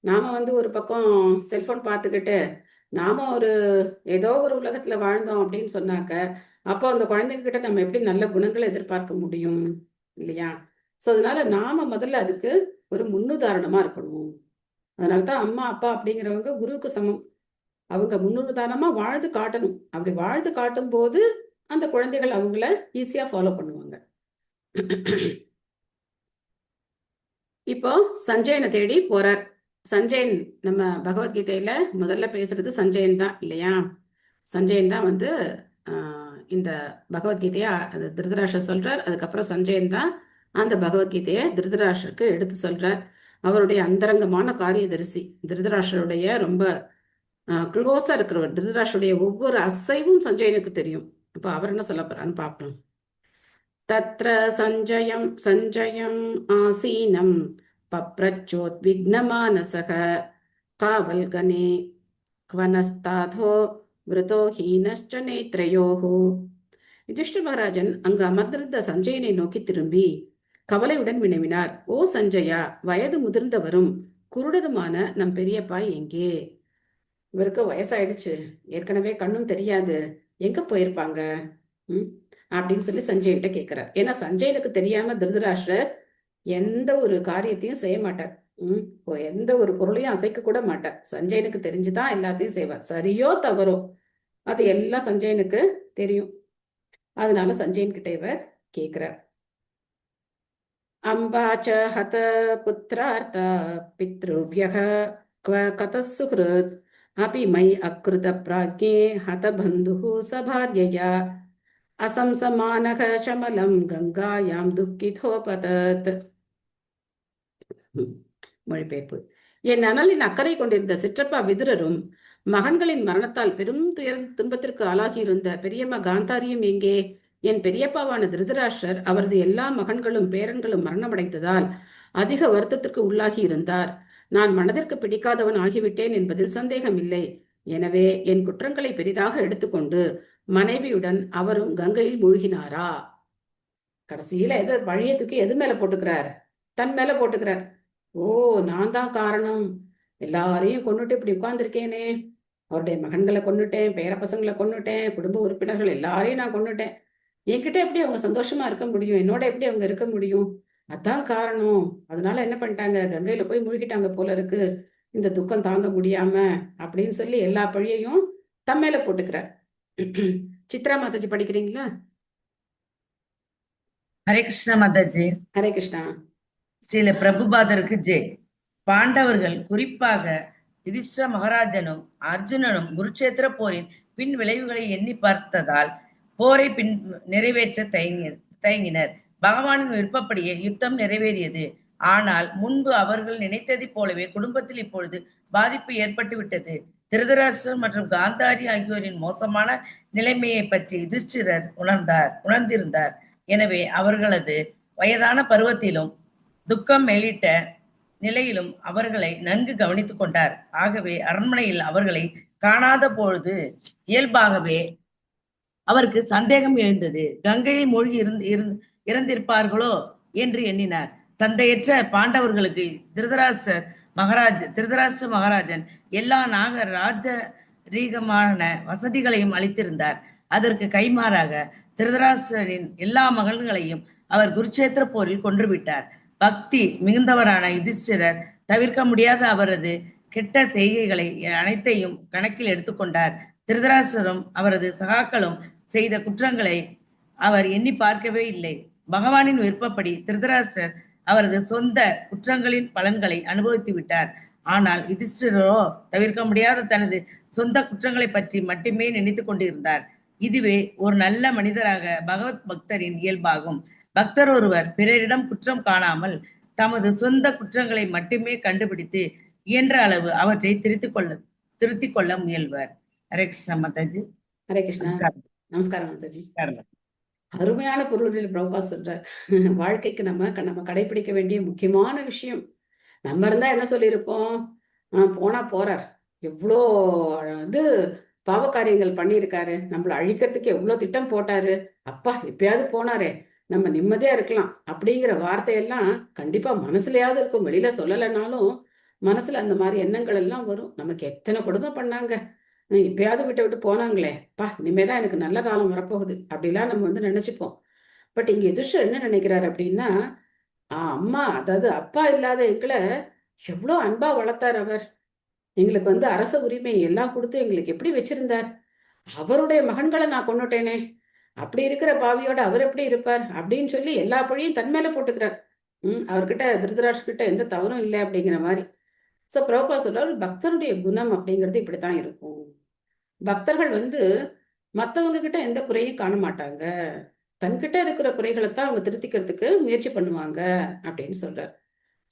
நாம ஒரு பக்கம் செல்போன் பார்த்துக்கிட்டு நாம ஏதோ ஒரு உலகத்துல வாழ்ந்தோம் அப்படின்னு சொன்னாக்க அப்போ அந்த குழந்தைங்க கிட்ட நம்ம எப்படி நல்ல குணங்களை எதிர்பார்க்க முடியும் இல்லையா? ஸோ அதனால நாம முதல்ல அதுக்கு ஒரு முன்னுதாரணமா இருக்கணும். அதனாலதான் அம்மா அப்பா அப்படிங்கிறவங்க குருவுக்கு சமம். அவங்க முன்னுதாரணமா வாழ்ந்து காட்டணும். அப்படி வாழ்ந்து காட்டும் போது அந்த குழந்தைகள் அவங்கள ஈஸியா ஃபாலோ பண்ணுவாங்க. இப்போ சஞ்சயனை தேடி போறார். சஞ்சயன் நம்ம பகவத்கீதையில முதல்ல பேசுறது சஞ்சயன் தான் இல்லையா? சஞ்சயன் தான் இந்த பகவத்கீதையை அது திருதராஷ்டர் சொல்றார். அதுக்கப்புறம் சஞ்சயன் தான் அந்த பகவத்கீதையை திருதராஷ்டருக்கு எடுத்து சொல்றார். அவருடைய அந்தரங்கமான காரியதரிசி, திருதராஷ்டருடைய ரொம்ப க்ளோஸா இருக்கிறவர். திருதராஷ்டருடைய ஒவ்வொரு அசைவும் சஞ்சயனுக்கு தெரியும். இப்போ அவர் என்ன சொல்ல போறான்னு பார்ப்போம். தத்ர சஞ்சயம் ஆசீனம் பப்ரச்சோத்விக்னமானசக காவல்கனே க்வனஸ்தாதோ விருதோ ஹீனஸ்ச நேத்ரயோஹோ. யுதிஷ்டிர மகாராஜன் அங்கு அமர்ந்திருந்த சஞ்சயனை நோக்கி திரும்பி கவலையுடன் வினவினார். ஓ சஞ்சயா, வயது முதிர்ந்தவரும் குருடருமான நம் பெரியப்பா எங்கே? இவருக்கு வயசாயிடுச்சு, ஏற்கனவே கண்ணும் தெரியாது, எங்க போயிருப்பாங்க அப்படின்னு சொல்லி சஞ்சயன்கிட்ட கேட்கிறார். ஏன்னா சஞ்சயனுக்கு தெரியாம திருதராஷ்டிரர் எந்த ஒரு காரியத்தையும் செய்ய மாட்டார். எந்த ஒரு பொருளையும் அசைக்க கூட மாட்டார். சஞ்சயனுக்கு தெரிஞ்சுதான் எல்லாத்தையும் செய்வார். சரியோ தவறோ அது எல்லாம் சஞ்சயனுக்கு தெரியும். அதனால சஞ்சயன் கிட்ட இவர் கேட்கிறார். அம்பாச்ச ஹத புத்திரார்த்த பித்ருவ்யக கதசுஹ்ருத் அபிமை அக்ருத பிராக்ஞே ஹத பந்துஹு சபார்யயா அசம்சமானக சமலம் கங்காயாம் துக்கிதோபதத். மொழிபெயர்ப்பு. என் அனலின் அக்கறை கொண்டிருந்த சிற்றப்பா விதுரரும் மகன்களின் மரணத்தால் பெரும் துன்பத்திற்கு ஆளாகியிருந்த பெரியம்மா காந்தாரியும் எங்கே? என் பெரியப்பாவான திருதராஷ்டர் அவரது எல்லா மகன்களும் பேரன்களும் மரணமடைந்ததால் அதிக வருத்தத்திற்கு உள்ளாகி இருந்தார். நான் மனதிற்கு பிடிக்காதவன் ஆகிவிட்டேன் என்பதில் சந்தேகமில்லை. எனவே என் குற்றங்களை பெரிதாக எடுத்துக்கொண்டு மனைவியுடன் அவரும் கங்கையில் மூழ்கினாரா? கடைசியில பழிய தூக்கி எது மேல போட்டுக்கிறார்? தன் மேல போட்டுக்கிறார். ஓ, நான் தான் காரணம், எல்லாரையும் கொண்டுட்டு இப்படி உட்கார்ந்துருக்கேனே, அவருடைய மகன்களை கொண்டுட்டேன், பேர பசங்களை கொண்டுட்டேன், குடும்ப உறுப்பினர்கள் எல்லாரையும் நான் கொண்டுட்டேன். என்கிட்ட எப்படி அவங்க சந்தோஷமா இருக்க முடியும்? என்னோட எப்படி அவங்க இருக்க முடியும்? அதான் காரணம். அதனால என்ன பண்ணிட்டாங்க, கங்கையில போய் மூழ்கிட்டாங்க போல இருக்கு, இந்த துக்கம் தாங்க முடியாம அப்படின்னு சொல்லி எல்லா பழியையும் தம்மேல போட்டுக்கிறார். சித்ரா மாதாஜி படிக்கிறீங்களா?
ஹரே கிருஷ்ண மாதாஜி.
ஹரே கிருஷ்ணா.
ஸ்ரீல பிரபுபாதருக்கு ஜெய். பாண்டவர்கள், குறிப்பாக யுதிஷ்டிர மகாராஜனும் அர்ஜுனனும் குருட்சேத்திர போரின் பின் விளைவுகளை எண்ணி பார்த்ததால் போரை பின் நிறைவேற்ற தயங்கினர். பகவானின் விருப்பப்படியே யுத்தம் நிறைவேறியது. ஆனால் முன்பு அவர்கள் நினைத்ததை போலவே குடும்பத்தில் இப்பொழுது பாதிப்பு ஏற்பட்டு விட்டது. திருதராஷ்டிரர் மற்றும் காந்தாரி ஆகியோரின் மோசமான நிலைமையை பற்றி யுதிஷ்டிரர் உணர்ந்திருந்தார். எனவே அவர்களது வயதான பருவத்திலும் துக்கம் மேலிட்ட நிலையிலும் அவர்களை நன்கு கவனித்துக் கொண்டார். ஆகவே அரண்மனையில் அவர்களை காணாத பொழுது இயல்பாகவே அவருக்கு சந்தேகம் எழுந்தது. கங்கையில் மூழ்கி இறந்திருப்பார்களோ என்று எண்ணினார். தந்தையற்ற பாண்டவர்களுக்கு திருதராஷ்டிர மகாராஜன் எல்லா ராஜரீகமான வசதிகளையும் அளித்திருந்தார். அதற்கு கைமாறாக திருதராஷ்டிரனின் எல்லா மகன்களையும் அவர் குருட்சேத்திர போரில் கொன்றுவிட்டார். பக்தி மிகுந்தவரான யுதிஷ்டிரர் தவிர்க்க முடியாத அவரது கெட்ட செய்கைகளை அனைத்தையும் கணக்கில் எடுத்துக்கொண்டார். திருதராஷ்டிரரும் அவரது சகாக்களும் செய்த குற்றங்களை அவர் எண்ணி பார்க்கவே இல்லை. பகவானின் விருப்பப்படி திருதராஷ்டிரர் அவரது சொந்த குற்றங்களின் பலன்களை அனுபவித்து விட்டார். ஆனால் யுதிஷ்டிரரோ தவிர்க்க முடியாத தனது சொந்த குற்றங்களை பற்றி மட்டுமே நினைத்து கொண்டிருந்தார். இதுவே ஒரு நல்ல மனிதராக பகவத் பக்தரின் இயல்பாகும். பக்தர் ஒருவர் பிறரிடம் குற்றம் காணாமல் தமது சொந்த குற்றங்களை மட்டுமே கண்டுபிடித்து இயன்ற அளவு அவற்றை திருத்திக் கொள்ள முயல்வர். ஹரே கிருஷ்ணா மாதாஜி.
ஹரே கிருஷ்ணா.
நமஸ்காரம்.
நமஸ்காரம் மாதாஜி. அருமையான பொருள்களில் பிரபா சொல்றார். வாழ்க்கைக்கு நம்ம கடைபிடிக்க வேண்டிய முக்கியமான விஷயம். நம்ம இருந்தா என்ன சொல்லியிருப்போம்? போனா போறார், எவ்வளோ பாவ காரியங்கள் பண்ணியிருக்காரு, நம்மள அழிக்கிறதுக்கு எவ்வளோ திட்டம் போட்டாரு, அப்பா எப்பயாவது போனாரே, நம்ம நிம்மதியா இருக்கலாம் அப்படிங்கிற வார்த்தையெல்லாம் கண்டிப்பா மனசுலயாவது இருக்கும். வெளியில சொல்லலைன்னாலும் மனசுல அந்த மாதிரி எண்ணங்கள் எல்லாம் வரும். நமக்கு எத்தனை கொடுமை பண்ணாங்க, இப்பயாவது விட்டு போனாங்களே, பா இனிமேதான் எனக்கு நல்ல காலம் வரப்போகுது அப்படிலாம் நம்ம நினைச்சுப்போம். பட் இங்க யுதிஷ்டர் என்ன நினைக்கிறாரு அப்படின்னா, அம்மா அதாவது அப்பா இல்லாத எங்களை எவ்வளோ அன்பா வளர்த்தார் அவர். எங்களுக்கு அரச உரிமை எல்லாம் கொடுத்து எங்களுக்கு எப்படி வச்சிருந்தார். அவருடைய மகன்களை நான் கொண்டுட்டேனே, அப்படி இருக்கிற பாவியோட அவர் எப்படி இருப்பார் அப்படின்னு சொல்லி எல்லா பழியும் தன் மேல போட்டுக்கிறார். அவர்கிட்ட திருதராஷ்டிரர்கிட்ட எந்த தவறும் இல்லை அப்படிங்கிற மாதிரி. சோ பிரபா சொல்றாரு, பக்தருடைய குணம் அப்படிங்கிறது இப்படித்தான் இருக்கும். பக்தர்கள் மத்தவங்க கிட்ட எந்த குறையும் காண மாட்டாங்க, தன்கிட்ட இருக்கிற குறைகளைத்தான் அவங்க திருத்திக்கிறதுக்கு முயற்சி பண்ணுவாங்க அப்படின்னு சொல்றாரு.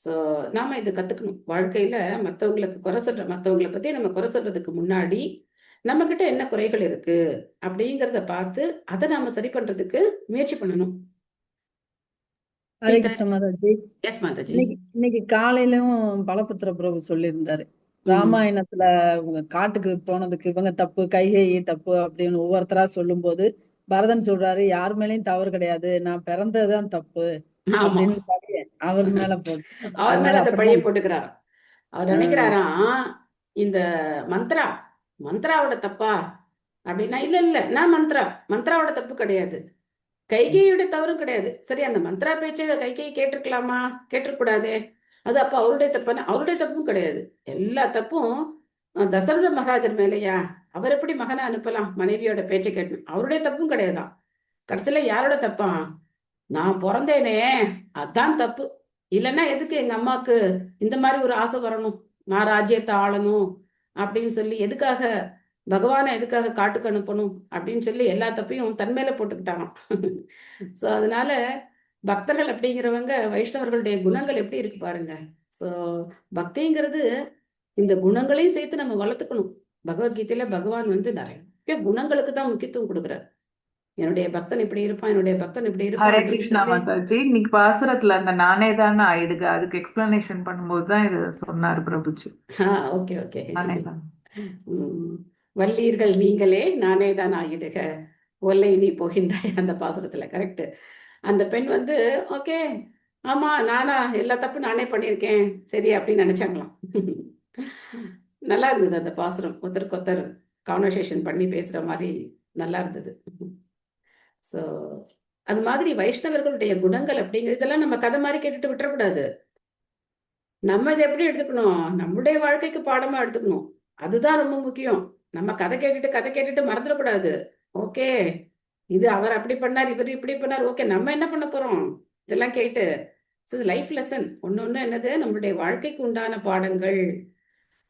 ஸோ நாம இதை கத்துக்கணும் வாழ்க்கையில. மற்றவங்களை பத்தி நம்ம குறை சொல்றதுக்கு முன்னாடி நம்ம கிட்ட என்ன குறைகள் இருக்கு அப்படிங்கிறத பார்த்து அதை நாம சரி பண்றதுக்கு முயற்சி பண்ணணும்.
ஹரே கிருஷ்ண மாதாஜி.
எஸ் மாதாஜி.
இன்னைக்கு காலையிலும் பலபுத்திர பிரபு சொல்லியிருந்தாரு, ராமாயணத்துல இவங்க காட்டுக்கு போனதுக்கு இவங்க தப்பு, கைகேயி தப்பு அப்படின்னு ஒவ்வொருத்தரா சொல்லும் போது பரதன் சொல்றாரு, யார் மேலயும் தவறு கிடையாது, நான் பிறந்ததுதான் தப்பு அப்படின்னு அவர் மேல
அவர் மேல அந்த பழிய போட்டுக்கிறார். அவர் நினைக்கிறாராம், இந்த மந்த்ராவோட தப்பா அப்படின்னா, இல்ல நான் மந்த்ராவோட தப்பு கிடையாது, கைகேயோட தவறும் கிடையாது. சரி, அந்த மந்த்ரா பேச்சை கைகேயி கேட்டிருக்கலாமா, கேட்டிருக்கூடாதே, அது அப்ப அவருடைய தப்பான, அவருடைய தப்பும் கிடையாது. எல்லா தப்பும் தசரத மகாராஜர் மேலையா, அவர் எப்படி மகனை அனுப்பலாம் மனைவியோட பேச்சை கேட்டு, அவருடைய தப்பும் கிடையாதான். கடைசியில யாரோட தப்பா, நான் பிறந்தேனே அதான் தப்பு. இல்லைன்னா எதுக்கு எங்க அம்மாவுக்கு இந்த மாதிரி ஒரு ஆசை வரணும், நான் ராஜ்யத்தை ஆளணும் அப்படின்னு சொல்லி, எதுக்காக பகவானை எதுக்காக காட்டுக்கு அனுப்பணும் அப்படின்னு சொல்லி எல்லா தப்பையும் தன் மேல போட்டுக்கிட்டாங்க. ஸோ அதனால பக்தர்கள் அப்படிங்கிறவங்க வைஷ்ணவர்களுடைய குணங்கள் எப்படி இருக்கு பாருங்க. ஸோ பக்திங்கிறது இந்த குணங்களையும் சேர்த்து நம்ம வளர்த்துக்கணும். பகவத்கீதையில பகவான் நிறைய குணங்களுக்கு தான் முக்கியத்துவம் கொடுக்குறாரு. என்னுடைய பக்தன் இப்படி இருப்பான், என்னுடைய பக்தன் இப்படி இருப்பான்.
ஹரே கிருஷ்ணா மாதாஜி. இன்னைக்கு பாசுரத்துல அந்த நானே தானே ஆயிடுங்க, அதுக்கு எக்ஸ்பிளனேஷன் பண்ணும்போதுதான் இது சொன்னாரு பிரபுஜி.
Okay okay.
நானே தான்.
வல்லீர்கள் நீங்களே நானே தான் ஆயிடுக, ஒல்லை நீ போகின்றாய், அந்த பாசுரத்துல கரெக்ட். அந்த பெண் ஓகே ஆமா நானா எல்லா தப்பு நானே பண்ணியிருக்கேன் சரி அப்படின்னு நினைச்சாங்களாம். நல்லா இருந்தது அந்த பாசுரம், ஒருத்தருக்கு ஒருத்தர் கான்வர்சேஷன் பண்ணி பேசுற மாதிரி நல்லா இருந்தது. ஸோ அது மாதிரி வைஷ்ணவர்களுடைய குணங்கள் அப்படிங்கிறது இதெல்லாம் நம்ம கதை மாதிரி கேட்டுட்டு விட்டுறக்கூடாது. நம்ம இதை எப்படி எடுத்துக்கணும், நம்முடைய வாழ்க்கைக்கு பாடமா எடுத்துக்கணும். அதுதான் ரொம்ப முக்கியம். நம்ம கதை கேட்டுட்டு மறந்துடக்கூடாது. ஓகே, இது அவர் அப்படி பண்ணார், இவர் இப்படி பண்ணார், ஓகே நம்ம என்ன பண்ண போறோம் இதெல்லாம் கேட்டு. இது லைஃப் லெசன். ஒன்னொன்னு என்னது, நம்மளுடைய வாழ்க்கைக்கு உண்டான பாடங்கள்.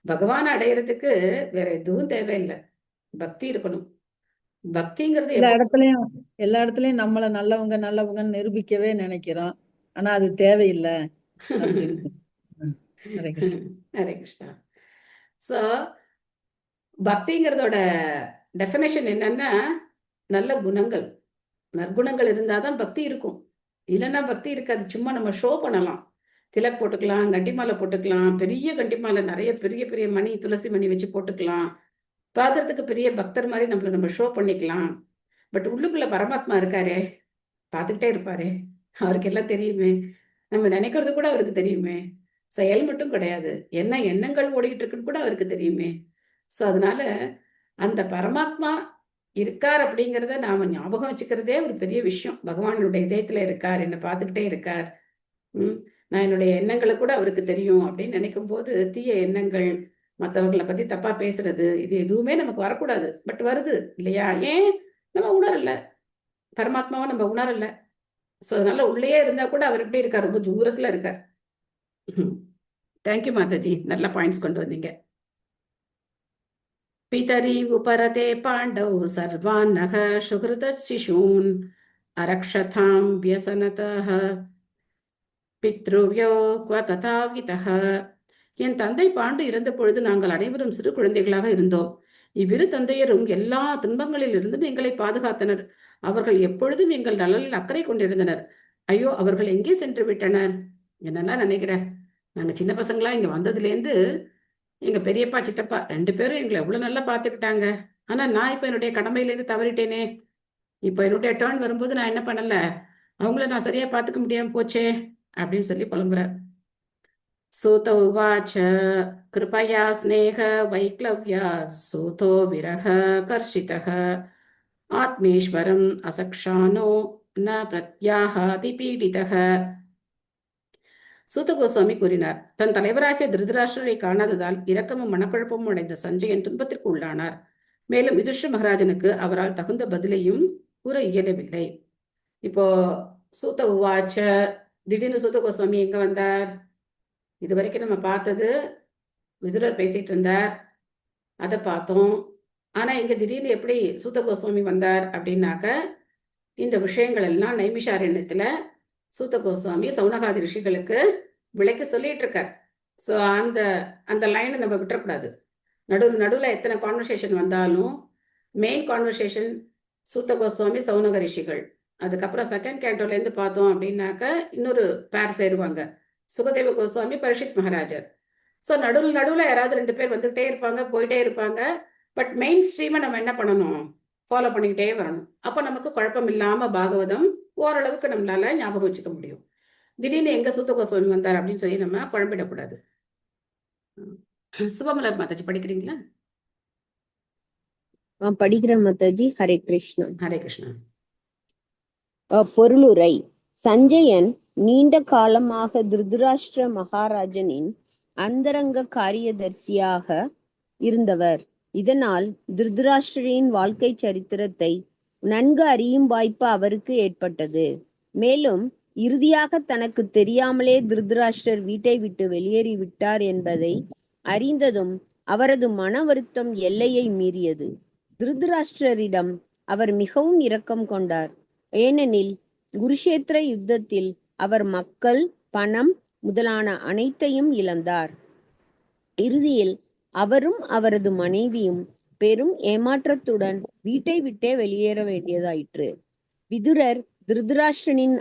பகவான் அடையிறதுக்கு வேற எதுவும் தேவையில்லை, பக்தி இருக்கணும். பக்திங்கிறது
எல்லா இடத்துலயும் நம்மள நல்லவங்கன்னு நிரூபிக்கவே நினைக்கிறோம், ஆனா அது தேவையில்லை. ஹரே
கிருஷ்ணா. சோ பக்திங்கிறதோட டெஃபினேஷன் என்னன்னா, நல்ல குணங்கள், நற்குணங்கள் இருந்தாதான் பக்தி இருக்கும். இல்லைன்னா பக்தி இருக்காது. சும்மா நம்ம ஷோ பண்ணலாம், திலக் போட்டுக்கலாம், கண்டிமாலை போட்டுக்கலாம், பெரிய கண்டிமாலை நிறைய பெரிய பெரிய மணி, துளசி மணி வச்சு போட்டுக்கலாம், பார்க்கறதுக்கு பெரிய பக்தர் மாதிரி நம்ம ஷோ பண்ணிக்கலாம். பட் உள்ளுக்குள்ள பரமாத்மா இருக்காரே, பார்த்துக்கிட்டே இருப்பாரே, அவருக்கு எல்லாம் தெரியுமே. நம்ம நினைக்கிறது கூட அவருக்கு தெரியுமே. செயல் மட்டும் கிடையாது, என்ன எண்ணங்கள் ஓடிட்டு இருக்குன்னு கூட அவருக்கு தெரியுமே. ஸோ அதனால அந்த பரமாத்மா இருக்கார் அப்படிங்கிறத நாம ஞாபகம் வச்சுக்கிறதே ஒரு பெரிய விஷயம். பகவானுடைய இதயத்துல இருக்கார், என்னை பார்த்துக்கிட்டே இருக்கார். நான் என்னுடைய எண்ணங்களை கூட அவருக்கு தெரியும் அப்படின்னு நினைக்கும் போது தீய எண்ணங்கள், மற்றவங்களை பத்தி தப்பா பேசுறது, இது எதுவுமே நமக்கு வரக்கூடாது. பட் வருது இல்லையா? ஏன்? நம்ம உணரல, பரமாத்மாவை நம்ம உணரல. ஸோ அதனால உள்ளேயே இருந்தா கூட அவர் எப்படி இருக்கார்? ரொம்ப தூரத்துல இருக்கார். தேங்க்யூ மாதாஜி, நல்ல பாயிண்ட்ஸ் கொண்டு வந்தீங்க. பிதரி உபரதே பாண்டவ் சர்வான்னக சுகிருத சிசூன் அரக்ஷதாம் வியசனதஹ பித்ருவ்யோ க்வ கதாவிதஹ. என் தந்தை பாண்டு இறந்த பொழுது நாங்கள் அனைவரும் சிறு குழந்தைகளாக இருந்தோம். இவ்விரு தந்தையரும் எல்லா துன்பங்களில் இருந்தும் எங்களை பாதுகாத்தனர். அவர்கள் எப்பொழுதும் எங்கள் நலனில் அக்கறை கொண்டிருந்தனர். ஐயோ, அவர்கள் எங்கே சென்று விட்டனர்? என்னெல்லாம் நினைக்கிறார். நாங்க சின்ன பசங்களா இங்க வந்ததுலேருந்து எங்க பெரியப்பா சித்தப்பா 2 பேரும் எங்களை எவ்வளவு நல்லா பார்த்துக்கிட்டாங்க. ஆனா நான் இப்ப என்னுடைய கடமையிலேருந்து தவறிட்டேனே. இப்ப என்னுடைய டேர்ன் வரும்போது நான் என்ன பண்ணல, அவங்கள நான் சரியா பார்த்துக்க முடியாம போச்சே அப்படின்னு சொல்லி புலம்புறார். சூத உவாச்ச கிருபயா ஸ்நேக வைக்லவ்யா சூதோ விரக கர்ஷிதः ஆத்மேஸ்வரம் அசக்ஷானோ ந பிரத்யாஹாதி பீடிதः. சூத கோஸ்வாமி கூறினார், தன் தலைவராகிய திருதராஷ்டிரரை காணாததால் இரக்கமும் மனக்குழப்பமும் அடைந்த சஞ்சயன் துன்பத்திற்கு உள்ளானார். மேலும் யுதிஷ்டிர மகாராஜனுக்கு அவரால் தகுந்த பதிலையும் கூற இயலவில்லை. இப்போ சூத உவாச்ச, திடீர்னு சூத கோஸ்வாமி எங்க வந்தார்? இது வரைக்கும் நம்ம பார்த்தது விதுரர் பேசிட்டு இருந்தார், அதை பார்த்தோம். ஆனா இங்க திடீர்னு எப்படி சூத கோஸ்வாமி வந்தார் அப்படின்னாக்க, இந்த விஷயங்கள் எல்லாம் நைமிஷாரண்யத்துல சூத கோஸ்வாமி சௌனகாதி ரிஷிகளுக்கு விளக்கி சொல்லிட்டு இருக்கார். ஸோ அந்த லைனை நம்ம விட்டுறக்கூடாது. நடுவில் எத்தனை கான்வர்சேஷன் வந்தாலும் மெயின் கான்வர்சேஷன் சூத கோஸ்வாமி சௌனக ரிஷிகள். அதுக்கப்புறம் செகண்ட் கேண்டோலேருந்து பார்த்தோம் அப்படின்னாக்க இன்னொரு பேர் சேருவாங்க, சுகதேவ கோஸ்வாமி பரிஷித் மகாராஜர். ஸோ நடுவில் யாராவது 2 பேர் வந்துகிட்டே இருப்பாங்க, போயிட்டே இருப்பாங்க. பட் மெயின் ஸ்ட்ரீமை நம்ம என்ன பண்ணணும்? ஃபாலோ பண்ணிக்கிட்டே வரணும். அப்போ நமக்கு குழப்பம் இல்லாம பாகவதம் ஓரளவுக்கு நம்மளால ஞாபகம் வச்சுக்க முடியும். திடீர்னு எங்க சூத்த கோஸ்வாமி வந்தார் அப்படின்னு சொல்லி நம்ம குழம்பிடக்கூடாது. சுபமலர் மாதாஜி படிக்கிறீங்களா?
படிக்கிறேன் மாதாஜி. ஹரே கிருஷ்ணா.
ஹரே கிருஷ்ணா.
பொருளுரை. சஞ்சயன் நீண்ட காலமாக திருதராஷ்டிர மகாராஜனின் அந்தரங்க காரியதர்சியாக இருந்தவர். இதனால் திருதராஷ்டிரின் வாழ்க்கை சரித்திரத்தை நன்கு அறியும் வாய்ப்பு அவருக்கு ஏற்பட்டது. மேலும் இறுதியாக தனக்கு தெரியாமலே திருதராஷ்டிரர் வீட்டை விட்டு வெளியேறிவிட்டார் என்பதை அறிந்ததும் அவரது மன வருத்தம் எல்லையை மீறியது. திருதராஷ்டிரரிடம் அவர் மிகவும் இரக்கம் கொண்டார். ஏனெனில் குருஷேத்திர யுத்தத்தில் அவர் மக்கள், பணம் முதலான அனைத்தையும் இழந்தார். இறுதியில் அவரும் அவரது மனைவியும் பெரும் ஏமாற்றத்துடன் வீட்டை விட்டே வெளியேற வேண்டியதாயிற்று. விதுரர் திருதராஷ்டிரனின்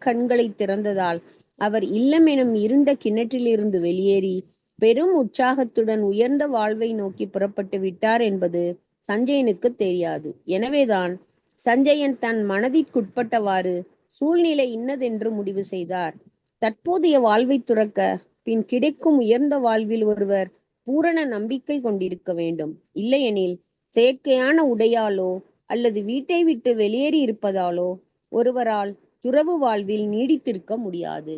கண்களை திறந்ததால் அவர் இல்லம் எனும் இருண்ட கிணற்றிலிருந்து வெளியேறி பெரும் உற்சாகத்துடன் உயர்ந்த வாழ்வை நோக்கி புறப்பட்டு விட்டார் என்பது சஞ்சயனுக்கு தெரியாது. எனவேதான் சஞ்சயன் தன் மனதிற்குட்பட்டவாறு சூழ்நிலை இன்னதென்று முடிவு செய்தார். தற்போதைய வாழ்வை துறக்க பின் கிடைக்கும் உயர்ந்த வாழ்வில் ஒருவர் பூரண நம்பிக்கை கொண்டிருக்க வேண்டும். இல்லையெனில் செயற்கையான உடையாலோ அல்லது வீட்டை விட்டு வெளியேறி இருப்பதாலோ ஒருவரால் துறவு வாழ்வில் நீடித்திருக்க முடியாது.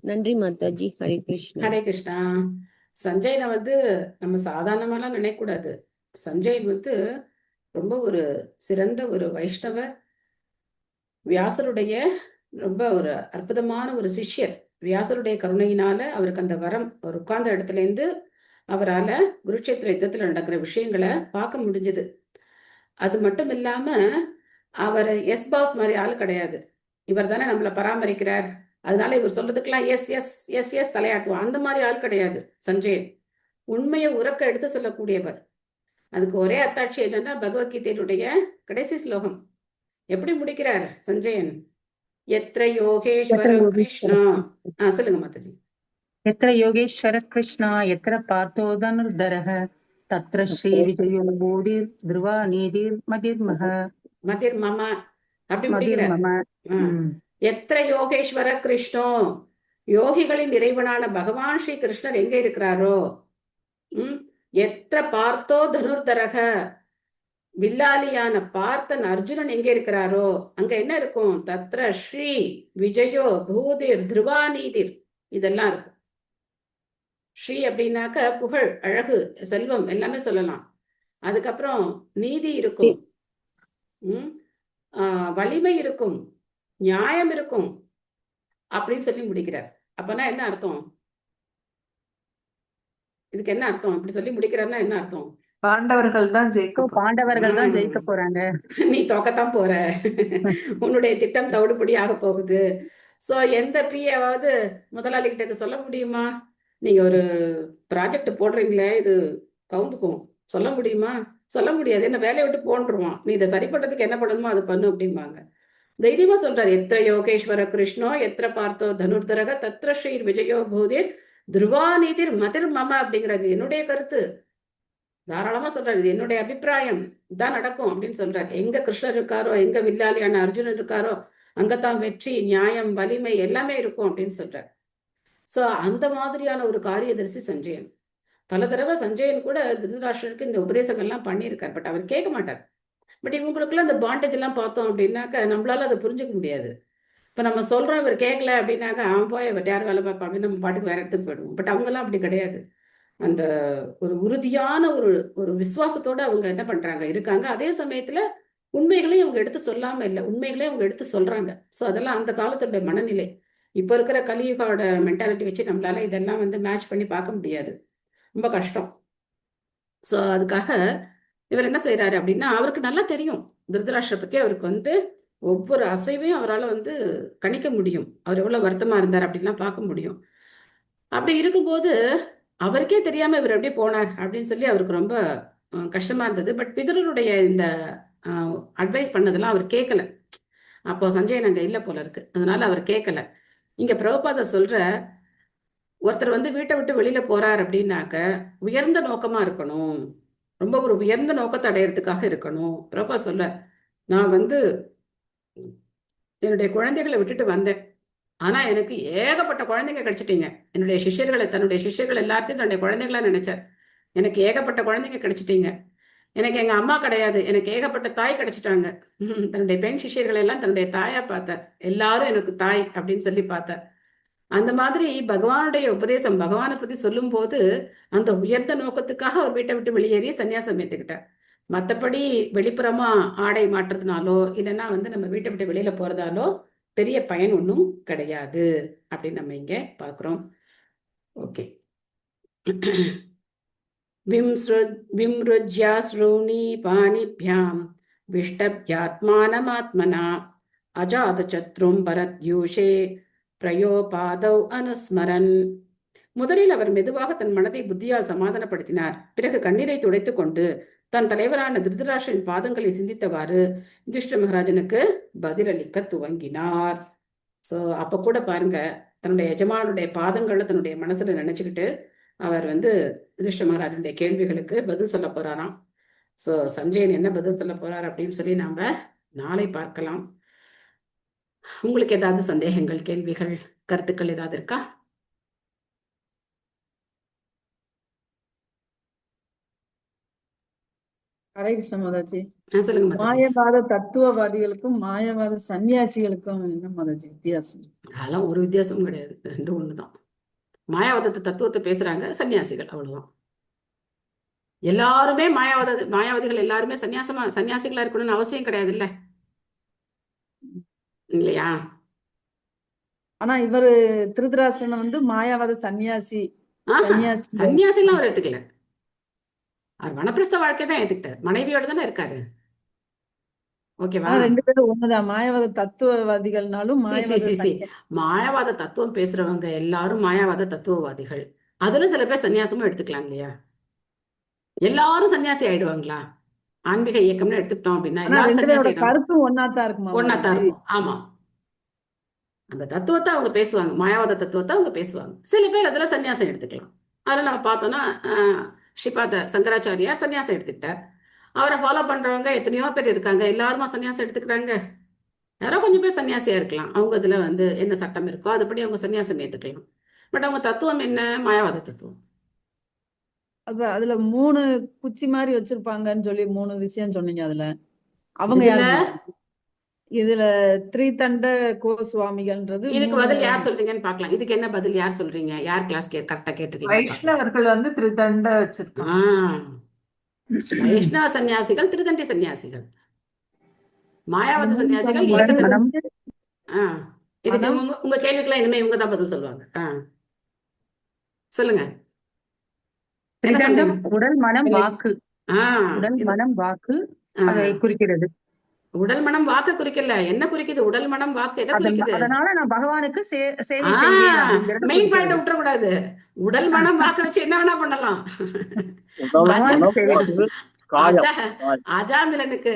நன்றி மாதாஜி. ஹரே கிருஷ்ணா.
ஹரே கிருஷ்ணா. சஞ்சயனை நம்ம சாதாரணமாலாம் நினைக்கக்கூடாது. சஞ்சயன் ரொம்ப ஒரு சிறந்த ஒரு வைஷ்ணவர், வியாசருடைய ரொம்ப ஒரு அற்புதமான ஒரு சிஷ்யர். வியாசருடைய கருணையினால அவருக்கு அந்த வரம், அவர் உட்கார்ந்த இடத்துல இருந்து அவரால் குருட்சேத்திர யுத்தத்தில் நடக்கிற விஷயங்களை பார்க்க முடிஞ்சது. அது மட்டும் இல்லாம அவர் எஸ் பாஸ் மாதிரி ஆள் கிடையாது. இவர் தானே நம்மளை பராமரிக்கிறார், அதனால இவர் சொல்றதுக்கெல்லாம் எஸ் எஸ் எஸ் எஸ் தலையாட்டுவான். அந்த மாதிரி ஆள் கிடையாது சஞ்சயன். உண்மையை உறக்க எடுத்து சொல்லக்கூடியவர். அதுக்கு ஒரே அத்தாட்சி என்னன்னா, பகவத்கீதையினுடைய கடைசி ஸ்லோகம் எப்படி முடிக்கிறார் சஞ்சயன்? எத்ர யோகேஸ்வர கிருஷ்ணா. சொல்லுங்க மாதாஜி.
எத்ர யோகேஸ்வர கிருஷ்ணா எத்ர பார்த்தோதனுர்தரஹ தத்ர ஸ்ரீ விஜயோ பூதிர் த்ருவா நீதிர் மதிர்மஹ.
மதிர் மம அப்படி
மதிர்
முடிக்கிறார்.
மம.
எத்திர யோகேஸ்வர கிருஷ்ணோ, யோகிகளின் இறைவனான பகவான் ஸ்ரீ கிருஷ்ணர் எங்க இருக்கிறாரோ, எத்திர பார்த்தோ தனுர்தரக, வில்லாலியான பார்த்தன் அர்ஜுனன் எங்க இருக்கிறாரோ அங்க என்ன இருக்கும்? தத்ர ஸ்ரீ விஜயோ பூதிர் திருவாநீதிர், இதெல்லாம் இருக்கும். ஸ்ரீ அப்படின்னாக்க புகழ், அழகு, செல்வம் எல்லாமே சொல்லலாம். அதுக்கப்புறம் நீதி இருக்கும், வலிமை இருக்கும், நியாயம் இருக்கும் அப்படின்னு சொல்லி முடிக்கிறார். அப்பனா என்ன அர்த்தம்? இதுக்கு என்ன அர்த்தம்? இப்படி சொல்லி முடிக்கிறாருன்னா என்ன அர்த்தம்?
பாண்டவர்கள் தான்
பாண்டவர்கள் தான் ஜெயிக்க போறாங்க.
நீ தோக்கத்தான் போற, உன்னுடைய திட்டம் தவிடுபடி ஆக போகுது. சோ எந்த பிஏவாவது முதலாளி கிட்ட இதை சொல்ல முடியுமா? நீங்க ஒரு ப்ராஜெக்ட் போடுறீங்களே, இது கவுந்துக்கும், சொல்ல முடியுமா? சொல்ல முடியாது. என்ன வேலையை விட்டு போன்றுவான். நீ இதை சரி பண்றதுக்கு என்ன பண்ணணுமோ அது பண்ணு அப்படிம்பாங்க. தைரியமா சொல்றாரு, எத்திர யோகேஸ்வர கிருஷ்ணோ எத்திர பார்த்தோ தனுர்தரக தத்ர ஸ்ரீர் விஜயோ பூதிர் துருவாநீதிர் மதிர் மம அப்படிங்கிறது என்னுடைய கருத்து. தாராளமா சொல்றாரு, இது என்னுடைய அபிப்பிராயம், தான் நடக்கும் அப்படின்னு சொல்றாரு. எங்க கிருஷ்ணர் இருக்காரோ, எங்க வில்லாலியான அர்ஜுனன் இருக்காரோ, அங்கதான் வெற்றி, நியாயம், வலிமை எல்லாமே இருக்கும் அப்படின்னு சொல்றாரு. சோ அந்த மாதிரியான ஒரு காரியதரிசி சஞ்சயன். பல தடவை சஞ்சயன் கூட திருதராஷ்டிரருக்கு இந்த உபதேசங்கள்லாம் பண்ணியிருக்கார். பட் அவர் கேட்க மாட்டார். பட் இவங்களுக்குள்ள அந்த பாண்டேஜ் எல்லாம் பார்த்தோம் அப்படின்னாக்க நம்மளால அதை புரிஞ்சுக்க முடியாது. இப்ப நம்ம சொல்றோம், இவர் கேட்கல அப்படின்னாக்க அவன் போய் இவர் யார் வேலை பார்ப்பா அப்படின்னு நம்ம பாட்டுக்கு வேற இடத்துக்கு போயிடுவோம். பட் அவங்க எல்லாம் அப்படி கிடையாது. அந்த ஒரு உறுதியான ஒரு விசுவாசத்தோட அவங்க என்ன பண்றாங்க இருக்காங்க. அதே சமயத்துல உண்மைகளையும் அவங்க எடுத்து சொல்லாம இல்லை, உண்மைகளையும் அவங்க எடுத்து சொல்றாங்க. சோ அதெல்லாம் அந்த காலத்துடைய மனநிலை. இப்ப இருக்கிற கலியுகோட மென்டாலிட்டி வச்சு நம்மளால இதெல்லாம் மேட்ச் பண்ணி பார்க்க முடியாது, ரொம்ப கஷ்டம். சோ அதுக்காக இவர் என்ன செய்யறாரு அப்படின்னா, அவருக்கு நல்லா தெரியும் திருதராஷ்டிர பத்தி. அவருக்கு ஒவ்வொரு அசைவையும் அவரால் கணிக்க முடியும். அவர் எவ்வளவு வருத்தமா இருந்தார் அப்படின்லாம் பார்க்க முடியும். அப்படி இருக்கும்போது அவருக்கே தெரியாம இவர் எப்படி போனார் அப்படின்னு சொல்லி அவருக்கு ரொம்ப கஷ்டமா இருந்தது. பட் பிதருடைய இந்த அட்வைஸ் பண்ணதெல்லாம் அவர் கேட்கல. அப்போ சஞ்சயன் அங்க இல்ல போல இருக்கு, அதனால அவர் கேட்கல. இங்க பிரபுபாதர் சொல்ற, ஒருத்தர் வீட்டை விட்டு வெளியில போறார் அப்படின்னாக்க உயர்ந்த நோக்கமா இருக்கணும், ரொம்ப ஒரு உயர்ந்த நோக்கத்தை அடையறதுக்காக இருக்கணும். பிரபா சொல்ல, நான் என்னுடைய குழந்தைகளை விட்டுட்டு வந்தேன், ஆனா எனக்கு ஏகப்பட்ட குழந்தைங்க கிடைச்சிட்டீங்க. என்னுடைய சிஷ்யர்களை, தன்னுடைய சிஷ்யர்கள் எல்லாத்தையும் தன்னுடைய குழந்தைகளா நினைச்சார். எனக்கு ஏகப்பட்ட குழந்தைங்க கிடைச்சிட்டீங்க. எனக்கு எங்க அம்மா கிடையாது, எனக்கு ஏகப்பட்ட தாய் கிடைச்சிட்டாங்க. தன்னுடைய பெண் சிஷ்யர்களை எல்லாம் தன்னுடைய தாயா பார்த்தார். எல்லாரும் எனக்கு தாய் அப்படின்னு சொல்லி பார்த்தார். அந்த மாதிரி பகவானுடைய உபதேசம், பகவானை பத்தி சொல்லும் போது அந்த உயர்ந்த நோக்கத்துக்காக அவர் வீட்டை விட்டு வெளியேறி சன்னியாசம் ஏத்துக்கிட்டார். மற்றபடி வெளிப்புறமா ஆடை மாற்றுறதுனாலோ இல்லைன்னா நம்ம வீட்டை விட்டு வெளியில போறதாலோ பெரிய பயன் ஒன்றும் கிடையாது அப்படின்னு நம்ம இங்க பாக்குறோம். ஓகே. விம்ருஜ்யாஸ்ரூணி பாணிப்யாம் விஷ்டப்யாத்மானமாத்மனா அஜாத சத்ரும் பரத்யூஷே பிரயோபாதவ் அனுஸ்மரன். முதலில் அவர் மெதுவாக தன் மனதை புத்தியால் சமாதானப்படுத்தினார். பிறகு கண்ணீரை துடைத்துக் கொண்டு தன் தலைவரான திருதராஷ்டிரன் பாதங்களை சிந்தித்தவாறு யுதிஷ்டிர மகாராஜனுக்கு பதிலளிக்க துவங்கினார். சோ அப்ப கூட பாருங்க, தன்னுடைய எஜமானுடைய பாதங்களை தன்னுடைய மனசுல நினைச்சுக்கிட்டு அவர் யுதிஷ்டிர மகாராஜனுடைய கேள்விகளுக்கு பதில் சொல்ல போறாராம். சோ சஞ்சயன் என்ன பதில் சொல்ல போறார் அப்படின்னு சொல்லி நாம நாளை பார்க்கலாம். உங்களுக்கு ஏதாவது சந்தேகங்கள், கேள்விகள், கருத்துக்கள் ஏதாவது இருக்கா?
ஹரே கிருஷ்ண மாதாஜி.
சொல்லுங்க மாதாஜி.
மாயவாத தத்துவவாதிகளுக்கும் மாயவாத சன்னியாசிகளுக்கும் என்ன மாதாஜி வித்தியாசம்?
அதெல்லாம் ஒரு வித்தியாசமும் கிடையாது, ரெண்டும் ஒண்ணுதான். மாயாவாத தத்துவத்தை பேசுறாங்க சன்னியாசிகள், அவ்வளவுதான். எல்லாருமே மாயாவாதிகள் எல்லாருமே சன்னியாசிகளா இருக்கணும்னு அவசியம் கிடையாது, இல்ல இல்லையா?
ஆனா இவரு திருதராஷ்டிரன் மாயாவாத சன்னியாசி
சன்னியாசிலாம் அவர் எடுத்துக்கல. அவர் வனப்பிரஸ்த வாழ்க்கை தான் ஏத்துக்கிட்டார், மனைவியோட தானே இருக்காரு. ஓகேவா?
ரெண்டு பேரும் ஒண்ணுதான். மாயாவாத தத்துவவாதிகள்னாலும்
மாயாவாத தத்துவம் பேசுறவங்க எல்லாரும் மாயாவாத தத்துவவாதிகள். அதுல சில பேர் சன்னியாசமும் எடுத்துக்கலாம் இல்லையா? எல்லாரும் சன்னியாசி ஆயிடுவாங்களா? ஆன்மீக இயக்கம்னு எடுத்துக்கிட்டோம் அப்படின்னா எல்லாரும் சன்னியாசி
கருத்தும் ஒன்னாத்தான் இருக்கும்.
ஆமா, அந்த தத்துவத்தை அவங்க பேசுவாங்க, மாயாவாத தத்துவத்தை அவங்க பேசுவாங்க. சில பேர் அதுல சன்னியாசம் எடுத்துக்கலாம். அதில் நம்ம பார்த்தோம்னா ஸ்ரீபாத சங்கராச்சாரியார் சன்னியாசம் எடுத்துக்கிட்டார். அவரை ஃபாலோ பண்றவங்க எத்தனையோ பேர் இருக்காங்க. எல்லாருமா சன்னியாசம் எடுத்துக்கிறாங்க? யாரோ கொஞ்சம் பேர் சன்னியாசியா இருக்கலாம். அவங்க இதுல வந்து என்ன சட்டம் இருக்கோ அதுபடி அவங்க சன்னியாசம் ஏத்துக்கலாம். பட் அவங்க தத்துவம் என்ன? மாயாவாத தத்துவம்.
அப்ப அதுல 3 குச்சி மாதிரி வச்சிருப்பாங்கன்னு சொல்லி 3 விஷயம் சொன்னீங்க. அதுல அவங்க
இதுல
யாரு மாதாஜி? இதுல த்ரீதண்ட கோஸ்வாமிகள்ன்றது
இதுக்கு
3
பதில் யார் சொல்றீங்கன்னு பார்க்கலாம். இதுக்கு என்ன பதில் யார் சொல்றீங்க? யார் கிளாஸ் கரெக்டா கேட்டிருக்கீங்கன்னு பார்க்கலாம்.
வைஷ்ணவர்கள் வந்து திருதண்ட வச்சிருக்காங்க.
வைஷ்ணவ சன்னியாசிகள் திருதண்டி சன்னியாசிகள், மாயாவத
உடல்
சன்னியாசிகள்
உடல்
ஏகதண்டி.
மனம்
இதுக்கு
மனம்
உங்க கேள்விக்கெல்லாம் இனிமே இவங்க தான் பதில் சொல்லுவாங்க. சொல்லுங்க, என்ன
திரிதண்டம்
சொல்றீங்க?
உடல் மனம் வாக்கு. உடல்
இது
மனம் வாக்கு அதை குறிக்கிறது.
உடல் மனம் வாக்கு குறிக்கல, என்ன குறிக்குது? உடல் மனம் வாக்கு எதை குறிக்குது?
அதனால நான் பகவானுக்கு சேவை செய்வேன் அப்படிங்கறத
மெயின் பாயிண்ட்
குறிக்கிறது.
விட்டுறக்கூடாது. உடல் மனம் வாக்கு வச்சு என்ன வேணா பண்ணலாம்.
பகவானுக்கு சேவை செய்வேன்.
அஜாமிலனுக்கு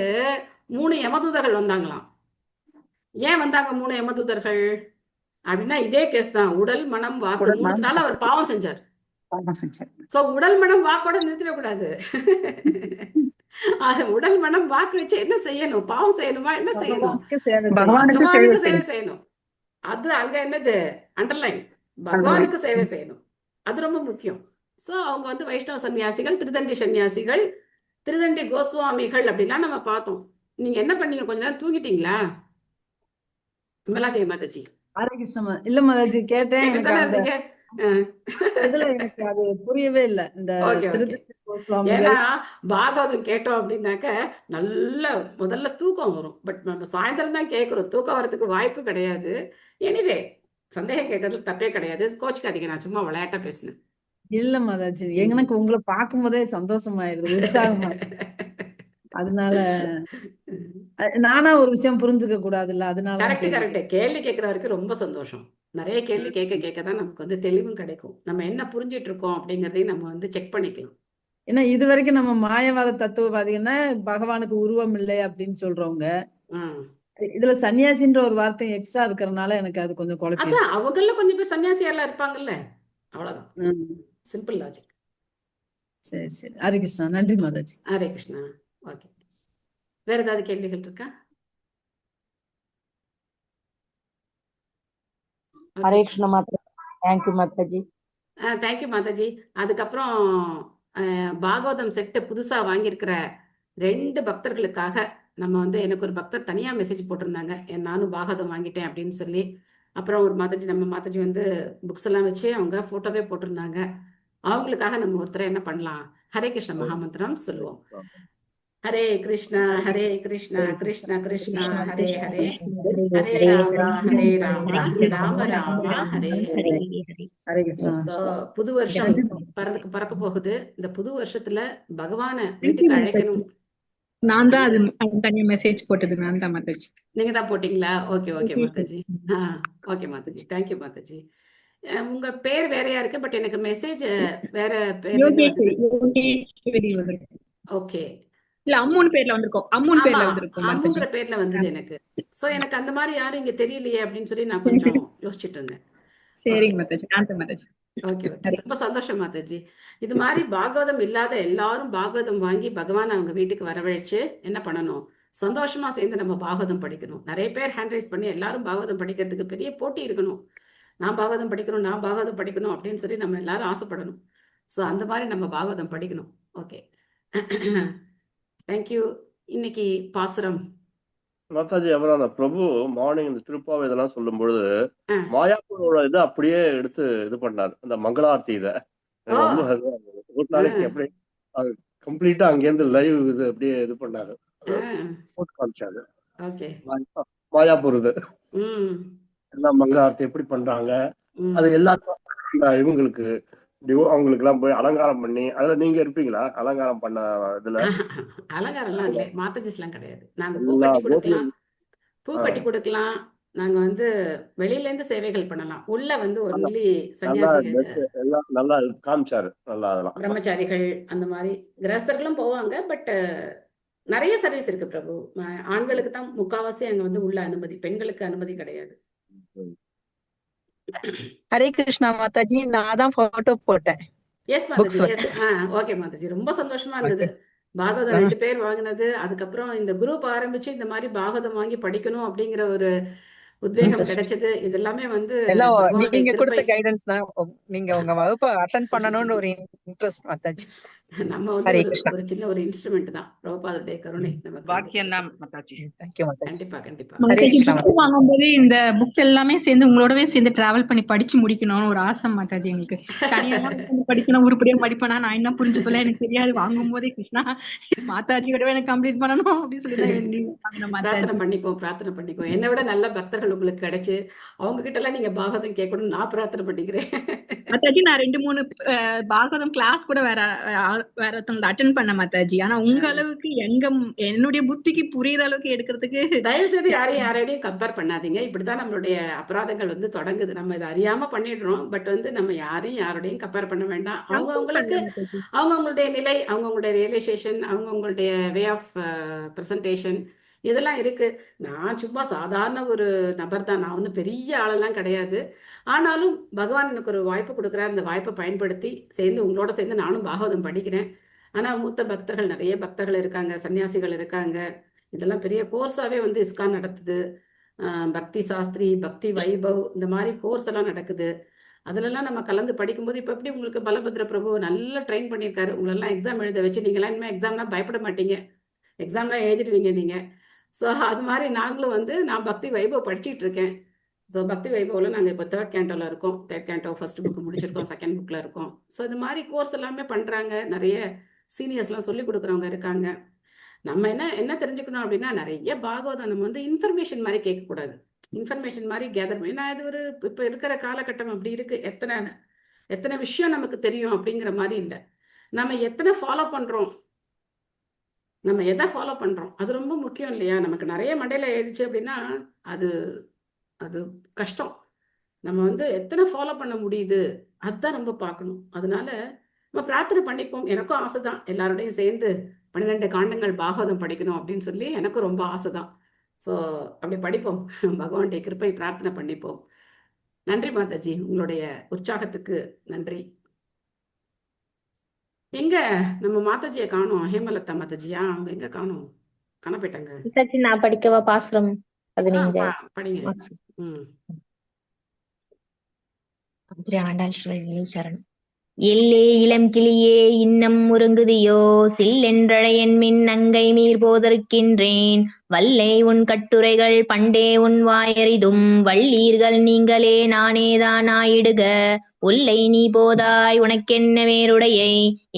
3 யமதூதர்கள் வந்தாங்களாம். ஏன் வந்தாங்க 3 யமதூதர்கள் அப்படின்னா இதே கேஸ் தான். உடல் மனம் வாக்கு
உடல்
3
மனம்
நாள் அவர் பாவம் செஞ்சார்.
பாவம் செஞ்சேன்.
சோ உடல் மனம் வாக்கோட நிறுத்திடக்கூடாது. உடல் மனம் வாக்கு வச்சு என்ன செய்யணும்? பாவம் செய்யணுமா? என்ன செய்யணும்?
பகவானுக்கு
பகவானுக்கு சேவை
சேவை
செய்யணும். அது அங்க என்னது அண்டர்லைன், பகவானுக்கு சேவை செய்யணும். அது ரொம்ப முக்கியம். சோ அவங்க வந்து வைஷ்ணவ சன்னியாசிகள், திருதண்டி சன்னியாசிகள், திருதண்டி கோஸ்வாமிகள் அப்படிலாம் நம்ம பார்த்தோம். நீங்க என்ன பண்ணீங்க? கொஞ்ச நேரம் தூங்கிட்டீங்களா? விமலாதேவி மாதாஜி
ஹரே கிருஷ்ண. இல்ல மாதாஜி, கேட்டேன். எனக்கு அந்த
இருந்தீங்க.
இதுல எனக்கு அது புரியவே இல்லை. இந்த
ஓகே ஓகே.
திருதண்ட கோஸ்வாமிகள்
ஏன்னா பாகவதம் கேட்டோம் அப்படின்னாக்க நல்ல முதல்ல தூக்கம் வரும். பட் நம்ம சாயந்தரம் தான் கேட்குறோம், தூக்கம் வரதுக்கு வாய்ப்பு கிடையாது. எனிவே சந்தேகம் கேட்கறதுல தப்பே கிடையாது, கோச்சிக்காதீங்க. நான் சும்மா விளையாட்டா பேசினேன்.
இல்ல மாதாஜி, எனக்கு உங்களை பார்க்கும் போதே சந்தோஷமாயிருது, உற்சாகமா இருக்கு. அதனால நானா ஒரு விஷயம் புரிஞ்சுக்க கூடாதுல்ல, அதனாலதான்
கரெக்ட்
கேள்வி
கரெக்ட். கேள்வி கேட்குற வரைக்கும் ரொம்ப சந்தோஷம். நிறைய கேள்வி கேட்க கேட்க தான் நமக்கு வந்து தெளிவும் கிடைக்கும். நம்ம என்ன புரிஞ்சிட்டு இருக்கோம் அப்படிங்கிறதையும் நம்ம வந்து செக் பண்ணிக்கலாம்.
ஏன்னா இது வரைக்கும் நம்ம மாயவாத தத்துவவாதின்னா பகவானுக்கு உருவம் இல்லை அப்படின்னு சொல்றவங்க, இதுல சன்னியாசின்ற ஒரு வார்த்தை எக்ஸ்ட்ரா இருக்கிறதுனால எனக்கு அது கொஞ்சம்
அதான்
குழப்பிடுச்சு.
அவங்கள கொஞ்சம் பேர் சன்னியாசியெல்லாம் இருப்பாங்கல்ல, அவ்வளவுதான். Simple logic.
சரி சரி. ஹரே கிருஷ்ணா. நன்றி மாதாஜி.
ஹரே கிருஷ்ணா. ஓகே, வேற ஏதாவது கேள்விகள் இருக்கா?
ஹரே கிருஷ்ணா மாதா. தேங்க்யூ மாதாஜி.
தேங்க்யூ மாதாஜி. அதுக்கப்புறம் பாகவதம் செட்டு புதுசா வாங்கியிருக்கிற 2 பக்தர்களுக்காக நம்ம வந்து, எனக்கு ஒரு பக்தர் தனியா மெசேஜ் போட்டிருந்தாங்க, நானும் பாகவதம் வாங்கிட்டேன் அப்படின்னு சொல்லி. அப்புறம் ஒரு மாதாஜி, நம்ம மாதாஜி வந்து புக்ஸ் எல்லாம் வச்சு அவங்க போட்டோவே போட்டிருந்தாங்க. அவங்களுக்காக நம்ம ஒருத்தரை என்ன பண்ணலாம்? ஹரே கிருஷ்ண மகாமந்திரம் சொல்லுவோம். ஹரே கிருஷ்ணா ஹரே கிருஷ்ணா கிருஷ்ண கிருஷ்ணா ஹரே ஹரே, ஹரே ராமா ஹரே ராமா ராம ராமா ஹரே ஹரே.
ஹரே கிருஷ்ணா.
புது வருஷம் பறக்க போகுது. இந்த புது வருஷத்துல பகவான வீட்டுக்கு அழைக்கணும்.
நான் தான் அது தனியா மெசேஜ் போட்டது நான் தான் மாதாஜி.
நீங்க தான் போட்டீங்களா? Okay okay Mataji. Okay Mataji, thank you Mataji. உங்க பேர் வேறையா இருக்கு, பட் எனக்கு மெசேஜ் வேற பேர்ல இருந்து. ஓகே,
இல்ல அம்முன்னு பேர்ல வந்திருக்கோம். அம்முன்னு பேர்ல
ஆமா,
வந்திருக்கும்
அம்முங்கிற பேர்ல வந்தது எனக்கு. சோ எனக்கு அந்த மாதிரி யாரும் இங்க தெரியலையே அப்படின்னு சொல்லி நான் கொஞ்சம் யோசிச்சுட்டு இருந்தேன்.
சரிங்க மாதாஜி. நான் மாதாஜி.
ஓகே ஓகே, ரொம்ப சந்தோஷம் மாதாஜி. இது மாதிரி பாகவதம் இல்லாத எல்லாரும் பாகவதம் வாங்கி பகவான் அவங்க வீட்டுக்கு வரவழைச்சு என்ன பண்ணணும்? சந்தோஷமா சேர்ந்து நம்ம பாகவதம் படிக்கணும். நிறைய பேர் ஹேண்ட் ரைஸ் பண்ணி எல்லாரும் பாகவதம் படிக்கிறதுக்கு பெரிய போட்டி இருக்கணும். நான் பாகவதம் படிக்கணும், நான் பாகவதம் படிக்கணும் அப்படின்னு சொல்லி நம்ம எல்லாரும் ஆசைப்படணும். ஸோ அந்த மாதிரி நம்ம பாகவதம் படிக்கணும். Okay, thank you. இன்னைக்கு பாசுரம்
மாதாஜி. அப்புறம் அந்த பிரபு மார்னிங் இந்த திருப்பாவை இதெல்லாம் சொல்லும் பொழுது மாயாப்பூரோட இது அப்படியே எடுத்து இது பண்ணாரு, அந்த மங்களார்த்தி இதை. ரொம்ப ஒரு நாளைக்கு அப்படியே கம்ப்ளீட்டா அங்கேருந்து லைவ் இது அப்படியே இது பண்ணாரு, போட்டு காமிச்சாரு. மாயாப்பூர் இது எல்லாம் மங்களார்த்தி எப்படி பண்றாங்க, அது எல்லாருக்கும் இவங்களுக்கு அவங்களுக்கு எல்லாம் போய் அலங்காரம் பண்ணி, அதுல நீங்க இருப்பீங்களா அலங்காரம் பண்ண இதுல?
அலங்காரம் எல்லாம் இல்லை, மாதாஜிஸ் எல்லாம் கிடையாது. நாங்க பூ கட்டி கொடுக்கலாம், பூ கட்டி கொடுக்கலாம். நாங்க வந்து வெளியில இருந்து சேவைகள் பண்ணலாம். உள்ள வந்து ஒன்லி சன்னியாசிகள்,
நல்லா காமிச்சாரு, நல்லா அதெல்லாம்
பிரம்மச்சாரிகள் அந்த மாதிரி கிரகஸ்தர்களும் போவாங்க. பட் நிறைய சர்வீஸ் இருக்கு பிரபு. ஆண்களுக்கு தான் முக்காவாசி அங்க வந்து உள்ள அனுமதி, பெண்களுக்கு அனுமதி கிடையாது.
ஹரே கிருஷ்ணா மாதாஜி. நான் தான் போட்டோ போட்டேன்.
எஸ் மாதாஜி. ஓகே மாதாஜி, ரொம்ப சந்தோஷமா இருந்தது. பாகவதம் 2 பேர் வாங்கினது, அதுக்கப்புறம் இந்த குரூப் ஆரம்பிச்சு இந்த மாதிரி பாகவதம் வாங்கி படிக்கணும் அப்படிங்கிற ஒரு உத்வேகம் கிடைச்சது. இது எல்லாமே வந்து
எல்லாம்
பகவானுடைய
நீங்க
கிருபை.
கொடுத்த கைடன்ஸ் தான். நீங்க உங்க வகுப்பை அட்டன் பண்ணணும்னு ஒரு இன்ட்ரெஸ்ட் மாதாஜி.
நம்ம வந்து
ஹரே
ஒரு
கிருஷ்ணா.
ஒரு சின்ன ஒரு இன்ஸ்ட்ருமெண்ட் தான். பிரபுபாதருடைய கருணை நமக்கு வந்து
வாக்கியம் தான்
கிடைக்கும்.
மாதாஜி.
தேங்க்யூ மாதாஜி.
கண்டிப்பா கண்டிப்பா.
ஹரே
மாதாஜி
கிருஷ்ணா
புக்
மாதாஜி.
வாங்கும்போது இந்த புக்ஸ் எல்லாமே சேர்ந்து உங்களோடவே சேர்ந்து டிராவல் பண்ணி படிச்சு முடிக்கணும்னு ஒரு ஆசை மாதாஜி எங்களுக்கு. தனியா உட்கார்ந்து படிக்கணும், உருப்படியா படிப்பேனா நான் என்ன புரிஞ்சுக்கல, எனக்கு தெரியாது. வாங்கும் போதே கிருஷ்ணா மாதாஜியோடவே எனக்கு கம்ப்ளீட் பண்ணணும் அப்படின்னு சொல்லி தான் வேண்டி வாங்கின
பிரார்த்தனை
மாதாஜி.
பண்ணிப்போம், பிரார்த்தனை பண்ணிப்போம். என்னை விட நல்ல பக்தர்கள் உங்களுக்கு கிடைச்சு அவங்க கிட்ட எல்லாம் நீங்க பாகவதம் கேட்கணும்னு நான் பிரார்த்தனை பண்ணிக்கிறேன்.
மாதாஜி நான் 2-3 பாகவதம் கிளாஸ் கூட வேற வேற அட்டென்ட் பண்ண மாதாஜி. ஆனா உங்க அளவுக்கு என்னுடைய புத்திக்கு புரியுற அளவுக்கு எடுக்கிறதுக்கு
தயவு செய்து யாரையும் கம்பேர் பண்ணாதீங்க. இப்படித்தான் நம்மளுடைய அபராதங்கள் வந்து தொடங்குது. நம்ம இதை அறியாம பண்ணிடுறோம். பட் வந்து நம்ம யாரோடையும் கம்பேர் பண்ண வேண்டாம். அவங்கவுங்களுக்கு அவங்கவுங்களுடைய நிலை, அவங்கவுங்களுடைய ரியலைசேஷன், அவங்கவுங்களுடைய வே ஆஃப் ப்ரெசன்டேஷன் இதெல்லாம் இருக்கு. நான் சும்மா சாதாரண ஒரு நபர் தான். நான் வந்து பெரிய ஆளெல்லாம் கிடையாது. ஆனாலும் பகவான் எனக்கு ஒரு வாய்ப்பு கொடுக்குறாரு. அந்த வாய்ப்பை பயன்படுத்தி உங்களோட சேர்ந்து நானும் பாகவதம் படிக்கிறேன். ஆனால் மூத்த பக்தர்கள், நிறைய பக்தர்கள் இருக்காங்க, சன்னியாசிகள் இருக்காங்க. இதெல்லாம் பெரிய கோர்ஸாகவே வந்து இஸ்கான் நடத்துது. பக்தி சாஸ்திரி, பக்தி வைபவ், இந்த மாதிரி கோர்ஸ் எல்லாம் நடக்குது. அதிலெல்லாம் நம்ம கலந்து படிக்கும்போது இப்போ எப்படி உங்களுக்கு பலபத்ர பிரபு நல்லா ட்ரெயின் பண்ணியிருக்காரு. உங்களெல்லாம் எக்ஸாம் எழுத வச்சு நீங்களாம் இனிமேல் எக்ஸாம்லாம் பயப்பட மாட்டீங்க. எக்ஸாம்லாம் எழுதிடுவீங்க நீங்கள். ஸோ அது மாதிரி நாங்களும் வந்து நான் பக்தி வைபவ் படிச்சுட்டு இருக்கேன். ஸோ பக்தி வைபவில் நாங்கள் இப்போ 3rd கேண்டோவில் இருக்கோம். 3rd கேண்டோ ஃபர்ஸ்ட் புக்கு முடிச்சிருக்கோம், 2nd புக்கில் இருக்கோம். ஸோ இது மாதிரி கோர்ஸ் எல்லாமே பண்ணுறாங்க. நிறைய சீனியர்ஸ்லாம் சொல்லி கொடுக்குறவங்க இருக்காங்க. நம்ம என்ன தெரிஞ்சுக்கணும் அப்படின்னா, நிறைய பாகவதம் நம்ம வந்து இன்ஃபர்மேஷன் மாதிரி கேட்கக்கூடாது. இன்ஃபர்மேஷன் மாதிரி கேதர் பண்ணி நான் இது ஒரு இப்போ இருக்கிற காலகட்டம் அப்படி இருக்கு. எத்தனை விஷயம் நமக்கு தெரியும் அப்படிங்கிற மாதிரி இல்லை. நம்ம எத்தனை ஃபாலோ பண்ணுறோம், நம்ம எதை ஃபாலோ பண்ணுறோம், அது ரொம்ப முக்கியம் இல்லையா? நமக்கு நிறைய மண்டையில் ஏறிச்சு அப்படின்னா அது அது கஷ்டம். நம்ம வந்து எத்தனை ஃபாலோ பண்ண முடியுது அதுதான் ரொம்ப பார்க்கணும். அதனால நம்ம பிரார்த்தனை பண்ணிப்போம். எனக்கும் ஆசை தான் எல்லாரோடையும் சேர்ந்து 12 காண்டங்கள் பாகவதம் படிக்கணும் அப்படின்னு சொல்லி எனக்கும் ரொம்ப ஆசை தான். ஸோ அப்படி படிப்போம். பகவானுடைய கிருப்பை பிரார்த்தனை பண்ணிப்போம். நன்றி மாதாஜி, உங்களுடைய உற்சாகத்துக்கு நன்றி. எங்க நம்ம மாதாஜியை காணோம்? ஹேமலதா மாதாஜியா? அவங்க எங்க காணோம்? காணப்போயிட்டாங்க.
மாதாஜி நான் படிக்கவா பாசுரம் 15
படிங்க.
ஆண்டாள் சரணம். எல்லே இளம் கிளியே இன்னம் முருங்குதியோ, சில்லென்றழையன் மின் அங்கை மீர் போதற்கின்றேன். வல்லை உன் கட்டுரைகள் பண்டே உன் வாயறிதும், வள்ளீர்கள் நீங்களே நானேதான் ஆயிடுக. ஒல்லை நீ போதாய் உனக்கென்ன வேறுடையை,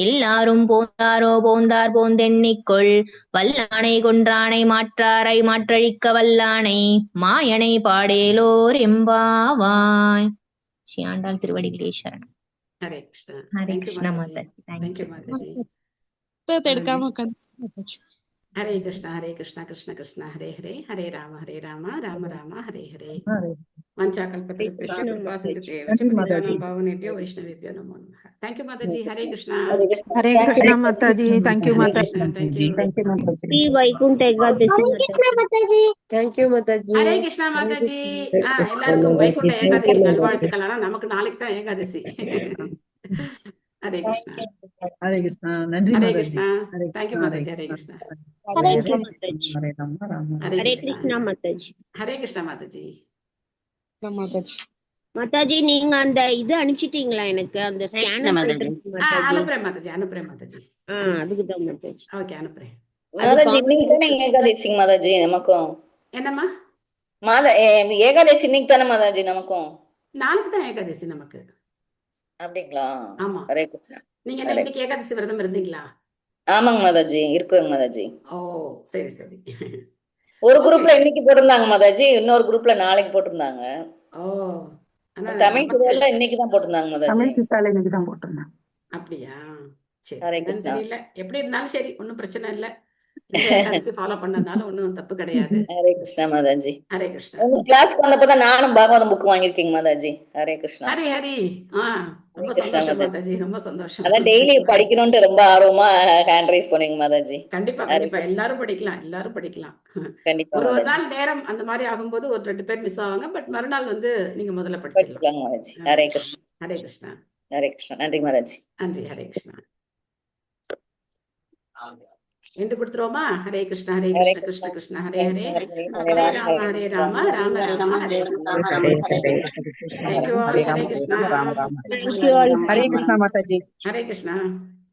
எல்லாரும் போந்தாரோ போந்தார் போந்தெண்ணிக்கொள். வல்லானை கொன்றானை மாற்றாரை மாற்றழிக்க வல்லானை, மாயனை பாடேலோர் எம்பாவாய். ஸ்ரீ ஆண்டாள் திருவடிகளே சரணம்.
ஹரே கிருஷ்ணா.
ஹரே
தேங்க்யூ
கிருஷ்ணா
மாதாஜி.
மாதாஜி.
தேங்க்யூ மாதாஜி.
எடுக்காம உட்காந்து
ஹரே கிருஷ்ணா ஹரே கிருஷ்ணா கிருஷ்ண கிருஷ்ணா ஹரே ஹரே, ஹரே ராம ராம ராம ஹரே ஹரே. வஞ்சாகல்பத்ருभ्यश्च कृपा सिन्धुभ्यो पतितानां पावनेभ्यो वैष्णवेभ्यो नमो नमः. थैंक यू माताजी. हरे कृष्णा.
हरे कृष्णा माताजी. Thank you
Hare
Mataji.
Krishna. Thank you.
Shri Vaikuntha Ekadashi Mataji.
Thank you Mataji.
Hare Krishna Mataji. எல்லாருக்கும் வைகுண்ட ஏகாதசி நல்வாழ்த்துக்கள். ஆனா நமக்கு நாளைக்கு தான் ஏகாதசி. ஹரே கிருஷ்ணா.
ஹரே கிருஷ்ணா. நன்றி
ஹரே
மாதாஜி.
கிருஷ்ணா.
ஹரே
தேங்க்யூ
கிருஷ்ணா.
மாதாஜி. ஹரே கிருஷ்ணா.
हरे कृष्णा माताजी.
ஹரே ராம ராம
ஹரே
हरे
கிருஷ்ணா.
कृष्णा माताजी.
ஹரே கிருஷ்ணா மாதாஜி.
மாதாஜி நீங்க அந்த இது அனுப்பிச்சிட்டீங்களா எனக்கு அந்த ஸ்கேனர் மாதாஜி?
அனுப்புறேன் மாதாஜி. அனுப்புறேன் மாதாஜி.
அதுக்கு தான் மாதாஜி.
ஓகே அனுப்புறேன்.
மாதாஜி இன்னைக்கு தானே ஏகாதசி மாதாஜி நமக்கும்?
என்னம்மா?
ஏகாதசி இன்னைக்கு தானே மாதாஜி நமக்கும்?
நாளைக்கு தான் ஏகாதசி நமக்கு.
அப்படிங்களா?
ஆமா.
ஹரே கிருஷ்ணா.
நீங்க இன்னைக்கு ஏகாதசி விரதம் இருந்தீங்களா?
ஆமாங்க மாதாஜி, இருக்குங்க மாதாஜி.
ஓ சரி சரி.
ஒரு குரூப்ல இன்னைக்கு போட்டிருந்தாங்க மாதாஜி, இன்னொரு குரூப்ல நாளைக்கு போட்டிருந்தாங்க.
ஓ
தமிழ் குரூப்ல இன்னைக்கு தான் போட்டிருந்தாங்க மாதாஜி.
தமிழ் சித்தால இன்னைக்கு தான் போட்டிருந்தேன்.
அப்படியா? சரி.
ஹரே
என்னன்னு
கிருஷ்ணா.
தெரியல. எப்படி இருந்தாலும் சரி, ஒன்றும் பிரச்சனை இல்லை. ஃபாலோ பண்ணதால ஒன்றும் தப்பு கிடையாது.
ஹரே கிருஷ்ணா மாதாஜி.
ஹரே கிருஷ்ணா.
உங்க கிளாஸ்க்கு வந்தப்பதான் நானும் பாகவதம் புக் வாங்கியிருக்கீங்க மாதாஜி. ஹரே கிருஷ்ணா.
ஹரி ஹரி. ரொம்ப
கிருஷ்ணா
சந்தோஷம்
மாதாஜி.
மாதாஜி, ரொம்ப சந்தோஷம்.
அதான் டெய்லி படிக்கணும்ட்டு ரொம்ப ஆர்வமா ஹேண்ட் ரைஸ் பண்ணுவீங்க மாதாஜி.
கண்டிப்பா
ஹரே
கண்டிப்பா
கிருஷ்ணா.
எல்லாரும் படிக்கலாம், எல்லாரும் படிக்கலாம்.
கண்டிப்பா
ஒரு
மாதாஜி.
நாள் நேரம் அந்த மாதிரி ஆகும்போது ஒரு 2 பேர் மிஸ் ஆவாங்க. பட் மறுநாள் வந்து நீங்க முதல்ல படிச்சிடலாம்.
படிச்சுக்கலாங்க மாதாஜி. ஹரே கிருஷ்ணா.
ஹரே கிருஷ்ணா.
ஹரே கிருஷ்ணா. நன்றி மாதாஜி.
நன்றி. ஹரே கிருஷ்ணா. எண்டு கொடுத்துருவோமா? Hare Krishna Hare
Hare
Krishna Krishna
Krishna
Krishna Hare Hare,
Hare
Hare Rama Rama Rama Hare Hare. Thank you all. Hare Krishna.
Thank you all.
Hare Krishna Mataji.
Hare Krishna.